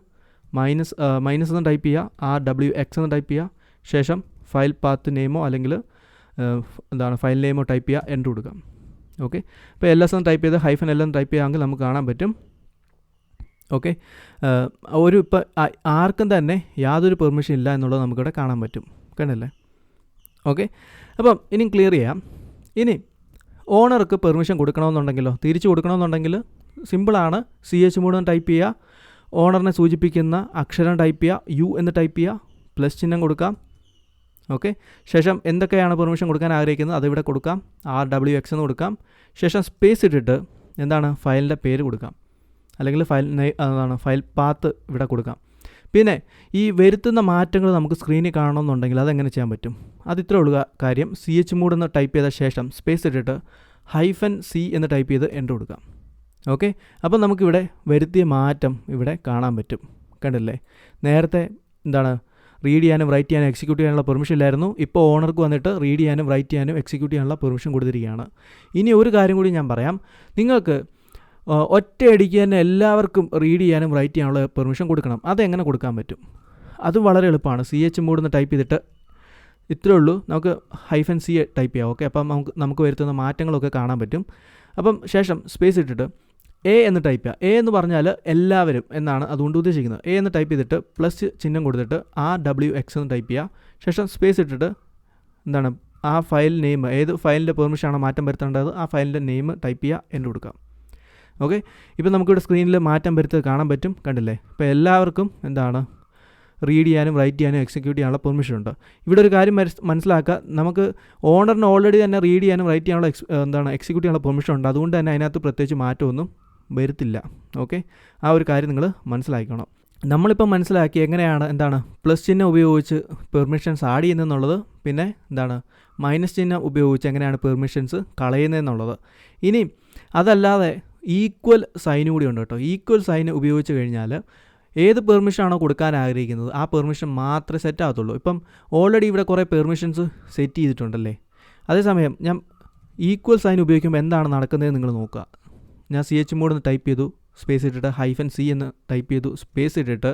മൈനസ് എന്ന് ടൈപ്പ് ചെയ്യുക, RWX എന്ന് ടൈപ്പ് ചെയ്യുക, ശേഷം ഫയൽ പാത്ത് നെയിമോ അല്ലെങ്കിൽ ഫയൽ നെയിമോ ടൈപ്പ് ചെയ്യുക, എൻ്റർ കൊടുക്കാം. ഓക്കെ, ഇപ്പോൾ LS എന്ന് ടൈപ്പ് ചെയ്ത് -L എന്ന് ടൈപ്പ് ചെയ്യുകയാണെങ്കിൽ നമുക്ക് കാണാൻ പറ്റും. ഓക്കെ, ഇപ്പോൾ ആർക്കും തന്നെ യാതൊരു പെർമിഷൻ ഇല്ല എന്നുള്ളത് നമുക്കിവിടെ കാണാൻ പറ്റും, കണ്ടല്ലേ. ഓക്കെ, അപ്പം ഇനി ക്ലിയർ ചെയ്യാം. ഇനി ഓണർക്ക് പെർമിഷൻ കൊടുക്കണമെന്നുണ്ടെങ്കിലോ തിരിച്ചു കൊടുക്കണമെന്നുണ്ടെങ്കിൽ സിമ്പിളാണ്. chmod എന്ന് ടൈപ്പ് ചെയ്യുക, ഓണറിനെ സൂചിപ്പിക്കുന്ന അക്ഷരം ടൈപ്പ് ചെയ്യുക, U എന്ന് ടൈപ്പ് ചെയ്യുക, പ്ലസ് ചിഹ്നം കൊടുക്കാം. ഓക്കെ, ശേഷം എന്തൊക്കെയാണ് പെർമിഷൻ കൊടുക്കാൻ ആഗ്രഹിക്കുന്നത് അതിവിടെ കൊടുക്കാം, RWX എന്ന് കൊടുക്കാം. ശേഷം സ്പേസ് ഇട്ടിട്ട് ഫയലിൻ്റെ പേര് കൊടുക്കാം, അല്ലെങ്കിൽ ഫയൽ പാത്ത് ഇവിടെ കൊടുക്കാം. പിന്നെ ഈ വരുത്തുന്ന മാറ്റങ്ങൾ നമുക്ക് സ്ക്രീനിൽ കാണണമെന്നുണ്ടെങ്കിൽ അതെങ്ങനെ ചെയ്യാൻ പറ്റും, അതിത്രേ ഉള്ള കാര്യം. chmod എന്ന് ടൈപ്പ് ചെയ്ത ശേഷം സ്പേസ് ഇട്ടിട്ട് -C എന്ന് ടൈപ്പ് ചെയ്ത് എൻ്റർ കൊടുക്കാം. ഓക്കെ, അപ്പോൾ നമുക്കിവിടെ വരുത്തിയ മാറ്റം ഇവിടെ കാണാൻ പറ്റും, കണ്ടില്ലേ. നേരത്തെ റീഡ് ചെയ്യാനും റൈറ്റ് ചെയ്യാനും എക്സിക്യൂട്ട് ചെയ്യാനുള്ള പെർമിഷൻ ഇല്ലായിരുന്നു, ഇപ്പോൾ ഓണർക്ക് വന്നിട്ട് റീഡ് ചെയ്യാനും റൈറ്റ് ചെയ്യാനും എക്സിക്യൂട്ട് ചെയ്യാനുള്ള പെർമിഷൻ കൊടുത്തിരിക്കുകയാണ്. ഇനി ഒരു കാര്യം കൂടി ഞാൻ പറയാം, നിങ്ങൾക്ക് ഒറ്റയടിക്ക് തന്നെ എല്ലാവർക്കും റീഡ് ചെയ്യാനും റൈറ്റ് ചെയ്യാനുള്ള പെർമിഷൻ കൊടുക്കണം. അതെങ്ങനെ കൊടുക്കാൻ പറ്റും? അതും വളരെ എളുപ്പമാണ്. chmod എന്ന് ടൈപ്പ് ചെയ്തിട്ട് ഇത്രയേ ഉള്ളൂ, നമുക്ക് -c ടൈപ്പ് ചെയ്യാം. ഓക്കെ, അപ്പം നമുക്ക് വരുത്തുന്ന മാറ്റങ്ങളൊക്കെ കാണാൻ പറ്റും. അപ്പം ശേഷം സ്പേസ് ഇട്ടിട്ട് എ എന്ന് ടൈപ്പ് ചെയ്യുക. എ എന്ന് പറഞ്ഞാൽ എല്ലാവരും എന്നാണ് അതുകൊണ്ട് ഉദ്ദേശിക്കുന്നത്. എ എന്ന് ടൈപ്പ് ചെയ്തിട്ട് പ്ലസ് ചിഹ്നം കൊടുത്തിട്ട് RWX എന്ന് ടൈപ്പ് ചെയ്യുക. ശേഷം സ്പേസ് ഇട്ടിട്ട് എന്താണ് ആ ഫയൽ നെയിം, ഏത് ഫയലിൻ്റെ പെർമിഷനാണോ മാറ്റം വരുത്തേണ്ടത് ആ ഫയലിൻ്റെ നെയിം ടൈപ്പ് ചെയ്യുക, എൻ്റർ കൊടുക്കുക. ഓക്കെ, ഇപ്പോൾ നമുക്കിവിടെ സ്ക്രീനിൽ മാറ്റം വരുത്തത് കാണാൻ പറ്റും, കണ്ടില്ലേ? ഇപ്പോൾ എല്ലാവർക്കും എന്താണ് റീഡ് ചെയ്യാനും റൈറ്റ് ചെയ്യാനും എക്സിക്യൂട്ട് ചെയ്യാനുള്ള പെർമിഷൻ ഉണ്ട്. ഇവിടെ ഒരു കാര്യം മനസ്സിലാക്കുക, നമുക്ക് ഓണറിന് ഓൾറെഡി തന്നെ റീഡ് ചെയ്യാനും റൈറ്റ് ചെയ്യാനുള്ള എക്സിക്യൂട്ട് ചെയ്യാനുള്ള പെർമിഷൻ ഉണ്ട്. അതുകൊണ്ട് തന്നെ അതിനകത്ത് പ്രത്യേകിച്ച് മാറ്റമൊന്നും വരുത്തില്ല. ഓക്കെ, ആ ഒരു കാര്യം നിങ്ങൾ മനസ്സിലാക്കണം. നമ്മളിപ്പോൾ മനസ്സിലാക്കി എങ്ങനെയാണ് പ്ലസ് ചിഹ്നം ഉപയോഗിച്ച് പെർമിഷൻസ് ആഡ് ചെയ്യുന്നതെന്നുള്ളത്, പിന്നെ മൈനസ് ചിഹ്നം ഉപയോഗിച്ച് എങ്ങനെയാണ് പെർമിഷൻസ് കളയുന്നതെന്നുള്ളത്. ഇനി അതല്ലാതെ ഈക്വൽ സൈൻ കൂടി ഉണ്ട് കേട്ടോ. ഈക്വൽ സൈൻ ഉപയോഗിച്ച് കഴിഞ്ഞാൽ ഏത് പെർമിഷനാണോ കൊടുക്കാൻ ആഗ്രഹിക്കുന്നത് ആ പെർമിഷൻ മാത്രമേ സെറ്റ് ആകത്തുള്ളൂ. ഇപ്പം ഓൾറെഡി ഇവിടെ കുറേ പെർമിഷൻസ് സെറ്റ് ചെയ്തിട്ടുണ്ടല്ലേ. അതേസമയം ഞാൻ ഈക്വൽ സൈൻ ഉപയോഗിക്കുമ്പോൾ എന്താണ് നടക്കുന്നതെന്ന് നിങ്ങൾ നോക്കുക. ഞാൻ chmod എന്ന് ടൈപ്പ് ചെയ്തു, സ്പേസ് ഇട്ടിട്ട് -c എന്ന് ടൈപ്പ് ചെയ്തു, സ്പേസ് ഇട്ടിട്ട്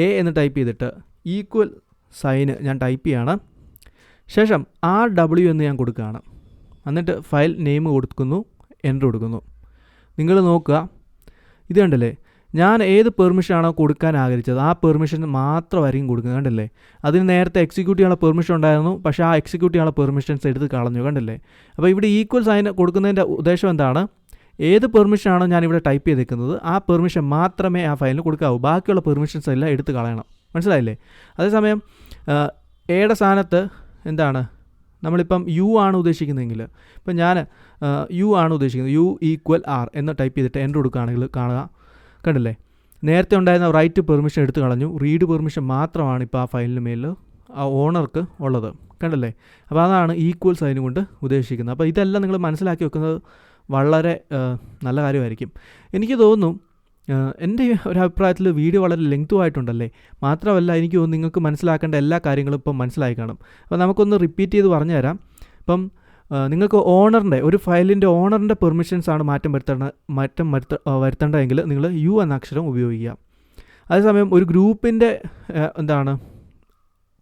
എ എന്ന് ടൈപ്പ് ചെയ്തിട്ട് ഈക്വൽ സൈന് ഞാൻ ടൈപ്പ് ചെയ്യാണ്. ശേഷം RW എന്ന് ഞാൻ കൊടുക്കുകയാണ്. എന്നിട്ട് ഫയൽ നെയിം കൊടുക്കുന്നു, എൻ്റർ കൊടുക്കുന്നു. നിങ്ങൾ നോക്കുക, ഇത് കണ്ടല്ലേ, ഞാൻ ഏത് പെർമിഷനാണോ കൊടുക്കാൻ ആഗ്രഹിച്ചത് ആ പെർമിഷൻ മാത്രമായിരിക്കും കൊടുക്കുന്നത്, കണ്ടല്ലേ? അതിന് നേരത്തെ എക്സിക്യൂട്ട് ചെയ്യാനുള്ള പെർമിഷൻ ഉണ്ടായിരുന്നു, പക്ഷേ ആ എക്സിക്യൂട്ട് ചെയ്യാനുള്ള പെർമിഷൻസ് എടുത്ത് കളഞ്ഞു, കണ്ടല്ലേ? അപ്പോൾ ഇവിടെ ഈക്വൽ സൈൻ കൊടുക്കുന്നതിൻ്റെ ഉദ്ദേശം എന്താണ്? ഏത് പെർമിഷനാണോ ഞാനിവിടെ ടൈപ്പ് ചെയ്തേക്കുന്നത് ആ പെർമിഷൻ മാത്രമേ ആ ഫയലിന് കൊടുക്കാവൂ, ബാക്കിയുള്ള പെർമിഷൻസ് എല്ലാം എടുത്ത് കളയണം. മനസ്സിലായില്ലേ? അതേസമയം എയുടെ സ്ഥാനത്ത് നമ്മളിപ്പം U ആണ് ഉദ്ദേശിക്കുന്നതെങ്കിൽ, ഇപ്പം ഞാൻ U ആണ് ഉദ്ദേശിക്കുന്നത്, U = R എന്ന് ടൈപ്പ് ചെയ്തിട്ട് എൻ്റർ കൊടുക്കുകയാണെങ്കിൽ കാണുക, കണ്ടില്ലേ? നേരത്തെ ഉണ്ടായിരുന്ന റൈറ്റ് പെർമിഷൻ എടുത്ത് കളഞ്ഞു, റീഡ് പെർമിഷൻ മാത്രമാണ് ഇപ്പോൾ ആ ഫയലിന് മേലിൽ ആ ഓണർക്ക് ഉള്ളത്, കണ്ടല്ലേ? അപ്പോൾ അതാണ് ഈക്വൽ സൈൻ കൊണ്ട് ഉദ്ദേശിക്കുന്നത്. അപ്പോൾ ഇതെല്ലാം നിങ്ങൾ മനസ്സിലാക്കി വെക്കുന്നത് വളരെ നല്ല കാര്യമായിരിക്കും. എനിക്ക് തോന്നുന്നു എൻ്റെ ഒരു അഭിപ്രായത്തിൽ വീഡിയോ വളരെ ലെങ്തു ആയിട്ടുണ്ടല്ലേ. മാത്രമല്ല എനിക്ക് തോന്നുന്നു നിങ്ങൾക്ക് മനസ്സിലാക്കേണ്ട എല്ലാ കാര്യങ്ങളും ഇപ്പം മനസ്സിലായി കാണും. അപ്പോൾ നമുക്കൊന്ന് റിപ്പീറ്റ് ചെയ്ത് പറഞ്ഞു തരാം. ഇപ്പം നിങ്ങൾക്ക് ഒരു ഫയലിൻ്റെ ഓണറിൻ്റെ പെർമിഷൻസ് ആണ് മാറ്റം വരുത്തേണ്ടതെങ്കിൽ നിങ്ങൾ U എന്ന അക്ഷരം ഉപയോഗിക്കുക. അതേസമയം ഒരു ഗ്രൂപ്പിൻ്റെ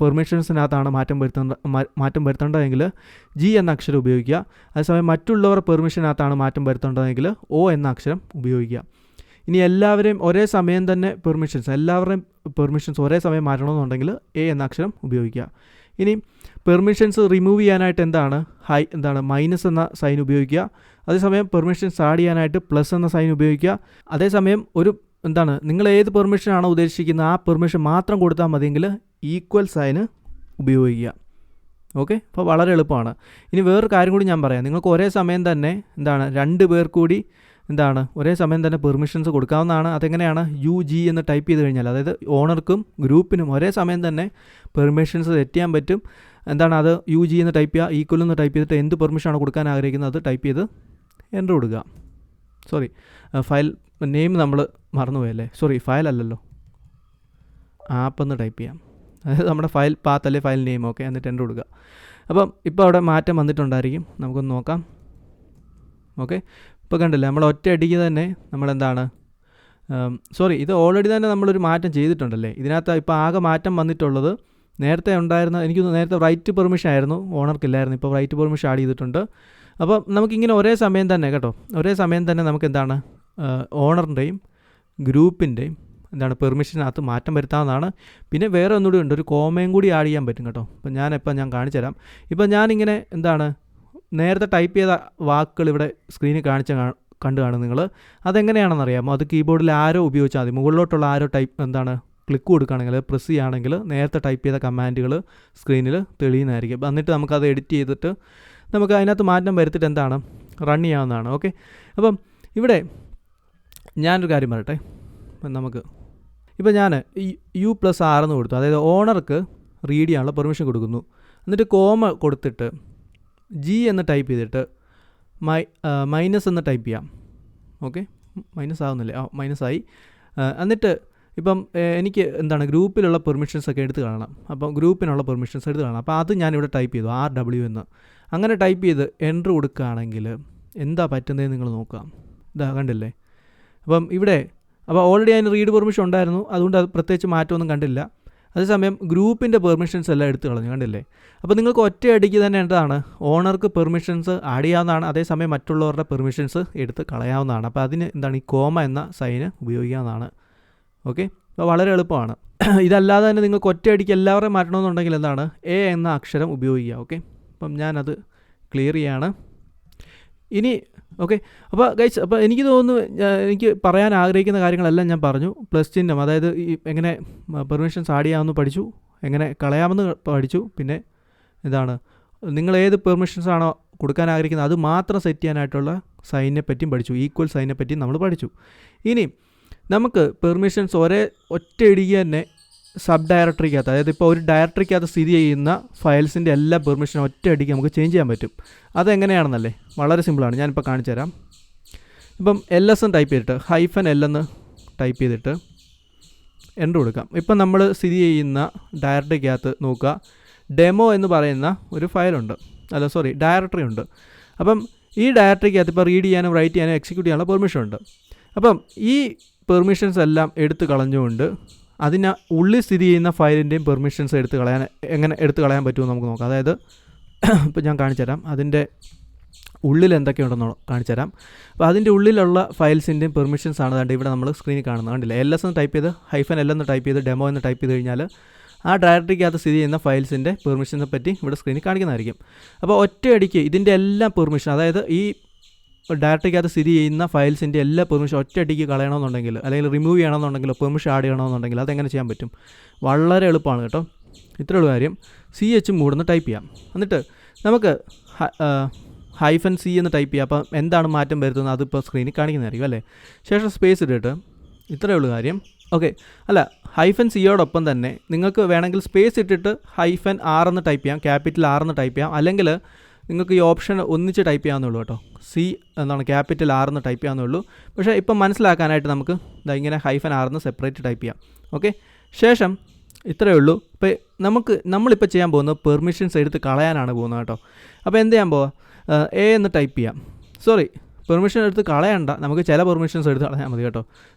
പെർമിഷൻസിനകത്താണ് മാറ്റം വരുത്തേണ്ടതെങ്കിൽ G എന്ന അക്ഷരം ഉപയോഗിക്കുക. അതേസമയം മറ്റുള്ളവരുടെ പെർമിഷനകത്താണ് മാറ്റം വരുത്തേണ്ടതെങ്കിൽ O എന്ന അക്ഷരം ഉപയോഗിക്കുക. ഇനി എല്ലാവരെയും ഒരേ സമയം തന്നെ എല്ലാവരുടെയും പെർമിഷൻസ് ഒരേ സമയം മാറ്റണമെന്നുണ്ടെങ്കിൽ A എന്ന അക്ഷരം ഉപയോഗിക്കുക. ഇനി പെർമിഷൻസ് റിമൂവ് ചെയ്യാനായിട്ട് മൈനസ് എന്ന സൈൻ ഉപയോഗിക്കുക. അതേസമയം പെർമിഷൻസ് ആഡ് ചെയ്യാനായിട്ട് പ്ലസ് എന്ന സൈൻ ഉപയോഗിക്കുക. അതേസമയം നിങ്ങൾ ഏത് പെർമിഷനാണോ ഉദ്ദേശിക്കുന്നത് ആ പെർമിഷൻ മാത്രം കൊടുത്താൽ മതിയെങ്കിൽ ഈക്വൽ സൈന് ഉപയോഗിക്കുക. ഓക്കെ, അപ്പോൾ വളരെ എളുപ്പമാണ്. ഇനി വേറൊരു കാര്യം കൂടി ഞാൻ പറയാം. നിങ്ങൾക്ക് ഒരേ സമയം തന്നെ രണ്ട് പേർ കൂടി ഒരേ സമയം തന്നെ പെർമിഷൻസ് കൊടുക്കാവുന്നതാണ്. അതെങ്ങനെയാണ്? UG എന്ന് ടൈപ്പ് ചെയ്ത് കഴിഞ്ഞാൽ, അതായത് ഓണർക്കും ഗ്രൂപ്പിനും ഒരേ സമയം തന്നെ പെർമിഷൻസ് സെറ്റ് ചെയ്യാൻ പറ്റും. അത് UG എന്ന് ടൈപ്പ് ചെയ്യുക, ഈക്വൽ എന്ന് ടൈപ്പ് ചെയ്തിട്ട് എന്ത് പെർമിഷനാണ് കൊടുക്കാൻ ആഗ്രഹിക്കുന്നത് അത് ടൈപ്പ് ചെയ്ത് എൻ്റർ കൊടുക്കുക. ഫയൽ നെയിം നമ്മൾ മറന്നുപോയല്ലേ, ഫയൽ അല്ലല്ലോ, ആപ്പ് എന്ന് ടൈപ്പ് ചെയ്യാം. അതായത് നമ്മുടെ ഫയൽ പാത്ത് അല്ലേ ഫയൽ നെയിം. ഓക്കെ, എന്നിട്ട് എൻ്റർ കൊടുക്കുക. അപ്പം ഇപ്പോൾ അവിടെ മാറ്റം വന്നിട്ടുണ്ടായിരിക്കും, നമുക്കൊന്ന് നോക്കാം. ഓക്കെ, ഇപ്പോൾ കണ്ടില്ലേ, നമ്മൾ ഒറ്റ അടിക്ക് തന്നെ ഇത് ഓൾറെഡി തന്നെ നമ്മളൊരു മാറ്റം ചെയ്തിട്ടുണ്ടല്ലേ. ഇതിനകത്ത് ഇപ്പോൾ ആകെ മാറ്റം വന്നിട്ടുള്ളത് നേരത്തെ ഉണ്ടായിരുന്ന, നേരത്തെ റൈറ്റ് പെർമിഷൻ ആയിരുന്നു, ഓണർക്കില്ലായിരുന്നു. ഇപ്പോൾ റൈറ്റ് പെർമിഷൻ ആഡ് ചെയ്തിട്ടുണ്ട്. അപ്പോൾ നമുക്കിങ്ങനെ ഒരേ സമയം തന്നെ നമുക്ക് ഓണറിൻ്റെയും ഗ്രൂപ്പിൻ്റെയും പെർമിഷനകത്ത് മാറ്റം വരുത്താവുന്നതാണ്. പിന്നെ വേറെ ഒന്നുകൂടി ഉണ്ട്, ഒരു കോമയും കൂടി ആഡ് ചെയ്യാൻ പറ്റും കേട്ടോ. അപ്പോൾ ഞാൻ കാണിച്ചു തരാം. ഇപ്പോൾ ഞാനിങ്ങനെ നേരത്തെ ടൈപ്പ് ചെയ്ത വാക്കുകൾ ഇവിടെ സ്ക്രീനിൽ കണ്ടു കാണും നിങ്ങൾ. അതെങ്ങനെയാണെന്ന് അറിയാമോ? അത് കീബോർഡിൽ ആരോ ഉപയോഗിച്ചാൽ മതി. മുകളിലോട്ടുള്ള ആരോ ക്ലിക്ക് കൊടുക്കുകയാണെങ്കിൽ, പ്രസ് ചെയ്യുകയാണെങ്കിൽ നേരത്തെ ടൈപ്പ് ചെയ്ത കമാൻഡുകൾ സ്ക്രീനിൽ തെളിയുന്നതായിരിക്കും. എന്നിട്ട് നമുക്കത് എഡിറ്റ് ചെയ്തിട്ട് നമുക്ക് അതിനകത്ത് മാറ്റം വരുത്തിയിട്ട് റൺ ചെയ്യാവുന്നതാണ്. ഓക്കെ, അപ്പം ഇവിടെ ഞാനൊരു കാര്യം പറയട്ടെ. ഞാൻ U+R എന്ന് കൊടുത്തു, അതായത് ഓണർക്ക് റീഡ് ചെയ്യാനുള്ള പെർമിഷൻ കൊടുക്കുന്നു. എന്നിട്ട് കോമ കൊടുത്തിട്ട് G എന്ന് ടൈപ്പ് ചെയ്തിട്ട് മൈനസ് എന്ന് ടൈപ്പ് ചെയ്യാം. Okay, minus ആവുന്നില്ലേ? മൈനസ് ആയി. എന്നിട്ട് ഇപ്പം എനിക്ക് ഗ്രൂപ്പിലുള്ള പെർമിഷൻസ് ഒക്കെ എടുത്ത് കാണണം. അപ്പം ഗ്രൂപ്പിനുള്ള പെർമിഷൻസ് എടുത്ത് കാണണം. അപ്പോൾ അത് ഞാനിവിടെ ടൈപ്പ് ചെയ്തു, RW എന്ന്. അങ്ങനെ ടൈപ്പ് ചെയ്ത് എൻ്റർ കൊടുക്കുകയാണെങ്കിൽ എന്താ പറ്റുന്നതെന്ന് നിങ്ങൾ നോക്കുക. ഇതാ കണ്ടില്ലേ, അപ്പം ഇവിടെ ഓൾറെഡി അതിന് റീഡ് പെർമിഷൻ ഉണ്ടായിരുന്നു, അതുകൊണ്ട് അത് പ്രത്യേകിച്ച് മാറ്റമൊന്നും കണ്ടില്ല. അതേസമയം ഗ്രൂപ്പിൻ്റെ പെർമിഷൻസ് എല്ലാം എടുത്തു കളഞ്ഞു, കണ്ടില്ലേ? അപ്പോൾ നിങ്ങൾക്ക് ഒറ്റയടിക്ക് തന്നെ എന്താണ് ഓണർക്ക് പെർമിഷൻസ് ആഡ് ചെയ്യാവുന്നതാണ്, അതേസമയം മറ്റുള്ളവരുടെ പെർമിഷൻസ് എടുത്ത് കളയാവുന്നതാണ്. അപ്പോൾ അതിന് എന്താണ് ഈ കോമ എന്ന സൈന് ഉപയോഗിക്കാവുന്നതാണ്. ഓക്കെ, അപ്പോൾ വളരെ എളുപ്പമാണ്. ഇതല്ലാതെ തന്നെ നിങ്ങൾക്ക് ഒറ്റയടിക്ക് എല്ലാവരെയും മാറ്റണമെന്നുണ്ടെങ്കിൽ എന്താണ് എ എന്ന അക്ഷരം ഉപയോഗിക്കുക. ഓക്കെ, അപ്പം ഞാനത് ക്ലിയർ ചെയ്യാണ്. ഇനി ഓക്കെ, അപ്പോൾ ഗൈസ്, അപ്പോൾ എനിക്ക് തോന്നുന്നു എനിക്ക് പറയാൻ ആഗ്രഹിക്കുന്ന കാര്യങ്ങളെല്ലാം ഞാൻ പറഞ്ഞു. പ്ലസ് ചിഹ്നം, അതായത് ഈ എങ്ങനെ പെർമിഷൻസ് ആഡ് ചെയ്യാമെന്ന് പഠിച്ചു, എങ്ങനെ കളയാമെന്ന് പഠിച്ചു, പിന്നെ എന്താണ് നിങ്ങൾ ഏത് പെർമിഷൻസ് ആണോ കൊടുക്കാൻ ആഗ്രഹിക്കുന്നത് അത് മാത്രം സെറ്റ് ചെയ്യാനായിട്ടുള്ള സൈനിനെ പറ്റിയും പഠിച്ചു, ഈക്വൽ സൈനിനെ പറ്റിയും നമ്മൾ പഠിച്ചു. ഇനി നമുക്ക് പെർമിഷൻസ് ഒറ്റയടിക്ക് തന്നെ സബ് ഡയറക്ടറിക്കകത്ത്, അതായത് ഇപ്പോൾ ഒരു ഡയറക്ടറിക്കകത്ത് സ്ഥിതി ചെയ്യുന്ന ഫയൽസിൻ്റെ എല്ലാ പെർമിഷനും ഒറ്റയടിക്ക് നമുക്ക് ചേഞ്ച് ചെയ്യാൻ പറ്റും. അതെങ്ങനെയാണെന്നല്ലേ, വളരെ സിമ്പിളാണ്, ഞാനിപ്പോൾ കാണിച്ചു തരാം. ഇപ്പം LS എന്ന് ടൈപ്പ് ചെയ്തിട്ട് -L എന്ന് ടൈപ്പ് ചെയ്തിട്ട് എൻ്റർ കൊടുക്കാം. ഇപ്പം നമ്മൾ സ്ഥിതി ചെയ്യുന്ന ഡയറക്ടറിക്കകത്ത് നോക്കുക, ഡെമോ എന്ന് പറയുന്ന ഒരു ഫയലുണ്ട്, ഡയറക്ടറി ഉണ്ട്. അപ്പം ഈ ഡയറക്ടറിക്കകത്ത് ഇപ്പോൾ റീഡ് ചെയ്യാനും റൈറ്റ് ചെയ്യാനും എക്സിക്യൂട്ട് ചെയ്യാനുള്ള പെർമിഷൻ ഉണ്ട്. അപ്പം ഈ പെർമിഷൻസ് എല്ലാം എടുത്ത് കളഞ്ഞുകൊണ്ട് അതിന് ഉള്ളിൽ സ്ഥിതി ചെയ്യുന്ന ഫയലിൻ്റെയും പെർമിഷൻസ് എങ്ങനെ എടുത്ത് കളയാൻ പറ്റുമെന്ന് നമുക്ക് നോക്കാം. അതായത് ഇപ്പോൾ ഞാൻ കാണിച്ചു തരാം, അതിൻ്റെ ഉള്ളിൽ എന്തൊക്കെയുണ്ടെന്ന് കാണിച്ചു തരാം. അപ്പോൾ അതിൻ്റെ ഉള്ളിലുള്ള ഫയൽസിൻ്റെയും പെർമിഷൻസ് ആണ് അതുകൊണ്ട് ഇവിടെ നമ്മൾ സ്ക്രീനിൽ കാണുന്നത്, കണ്ടില്ല? LS എന്ന് ടൈപ്പ് ചെയ്ത് -L എന്ന് ടൈപ്പ് ചെയ്ത് ഡെമോ എന്ന് ടൈപ്പ് ചെയ്ത് കഴിഞ്ഞാൽ ആ ഡയറക്ടറിക്കകത്ത് സ്ഥിതി ചെയ്യുന്ന ഫയൽസിൻ്റെ പെർമിഷനെ പറ്റി ഇവിടെ സ്ക്രീനിൽ കാണിക്കുന്നതായിരിക്കും. അപ്പോൾ ഒറ്റയടിക്ക് ഇതിൻ്റെ എല്ലാ പെർമിഷൻ, അതായത് ഈ ഡയറക്ടറിക്കകത്ത് സ്ഥിതി ചെയ്യുന്ന ഫയൽസിൻ്റെ എല്ലാ പെർമിഷൻ ഒറ്റയടിക്ക് കളയണമെന്നുണ്ടെങ്കിൽ, അല്ലെങ്കിൽ റിമൂവ് ചെയ്യണമെന്നുണ്ടെങ്കിലോ പെർമിഷൻ ആഡ് ചെയ്യണമെന്നുണ്ടെങ്കിൽ അതെങ്ങനെ ചെയ്യാൻ പറ്റും? വളരെ എളുപ്പമാണ് കേട്ടോ. ഇത്രയുള്ള കാര്യം CH3 എന്ന് ടൈപ്പ് ചെയ്യാം. എന്നിട്ട് നമുക്ക് -C എന്ന് ടൈപ്പ് ചെയ്യാം. അപ്പം എന്താണ് മാറ്റം വരുത്തുന്നത് അതിപ്പോൾ സ്ക്രീനിൽ കാണിക്കുന്നതായിരിക്കും അല്ലേ. ശേഷം സ്പേസ് ഇട്ടിട്ട് ഇത്രയേ ഉള്ളൂ കാര്യം. ഓക്കെ, അല്ല -C തന്നെ നിങ്ങൾക്ക് വേണമെങ്കിൽ സ്പേസ് ഇട്ടിട്ട് -R എന്ന് ടൈപ്പ് ചെയ്യാം, ക്യാപിറ്റൽ R എന്ന് ടൈപ്പ് ചെയ്യാം, അല്ലെങ്കിൽ നിങ്ങൾക്ക് ഈ ഓപ്ഷൻ ഒന്നിച്ച് ടൈപ്പ് ചെയ്യാവുന്നേ ഉള്ളൂ കേട്ടോ. ക്യാപിറ്റൽ R എന്ന് ടൈപ്പ് ചെയ്യാവുന്നേ ഉള്ളൂ. പക്ഷേ ഇപ്പം മനസ്സിലാക്കാനായിട്ട് നമുക്ക് ഇങ്ങനെ -R എന്ന് സെപ്പറേറ്റ് ടൈപ്പ് ചെയ്യാം. ഓക്കെ, ശേഷം ഇത്രയേ ഉള്ളൂ. ഇപ്പോൾ നമ്മളിപ്പോൾ ചെയ്യാൻ പോകുന്നത് പെർമിഷൻസ് എടുത്ത് കളയാനാണ് പോകുന്നത് കേട്ടോ. അപ്പോൾ എന്ത് ചെയ്യാൻ പോവാം, A എന്ന് ടൈപ്പ് ചെയ്യാം. പെർമിഷൻ എടുത്ത് കളയണ്ട, നമുക്ക് ചില പെർമിഷൻസ് എടുത്ത് കളയാൻ മതി കേട്ടോ.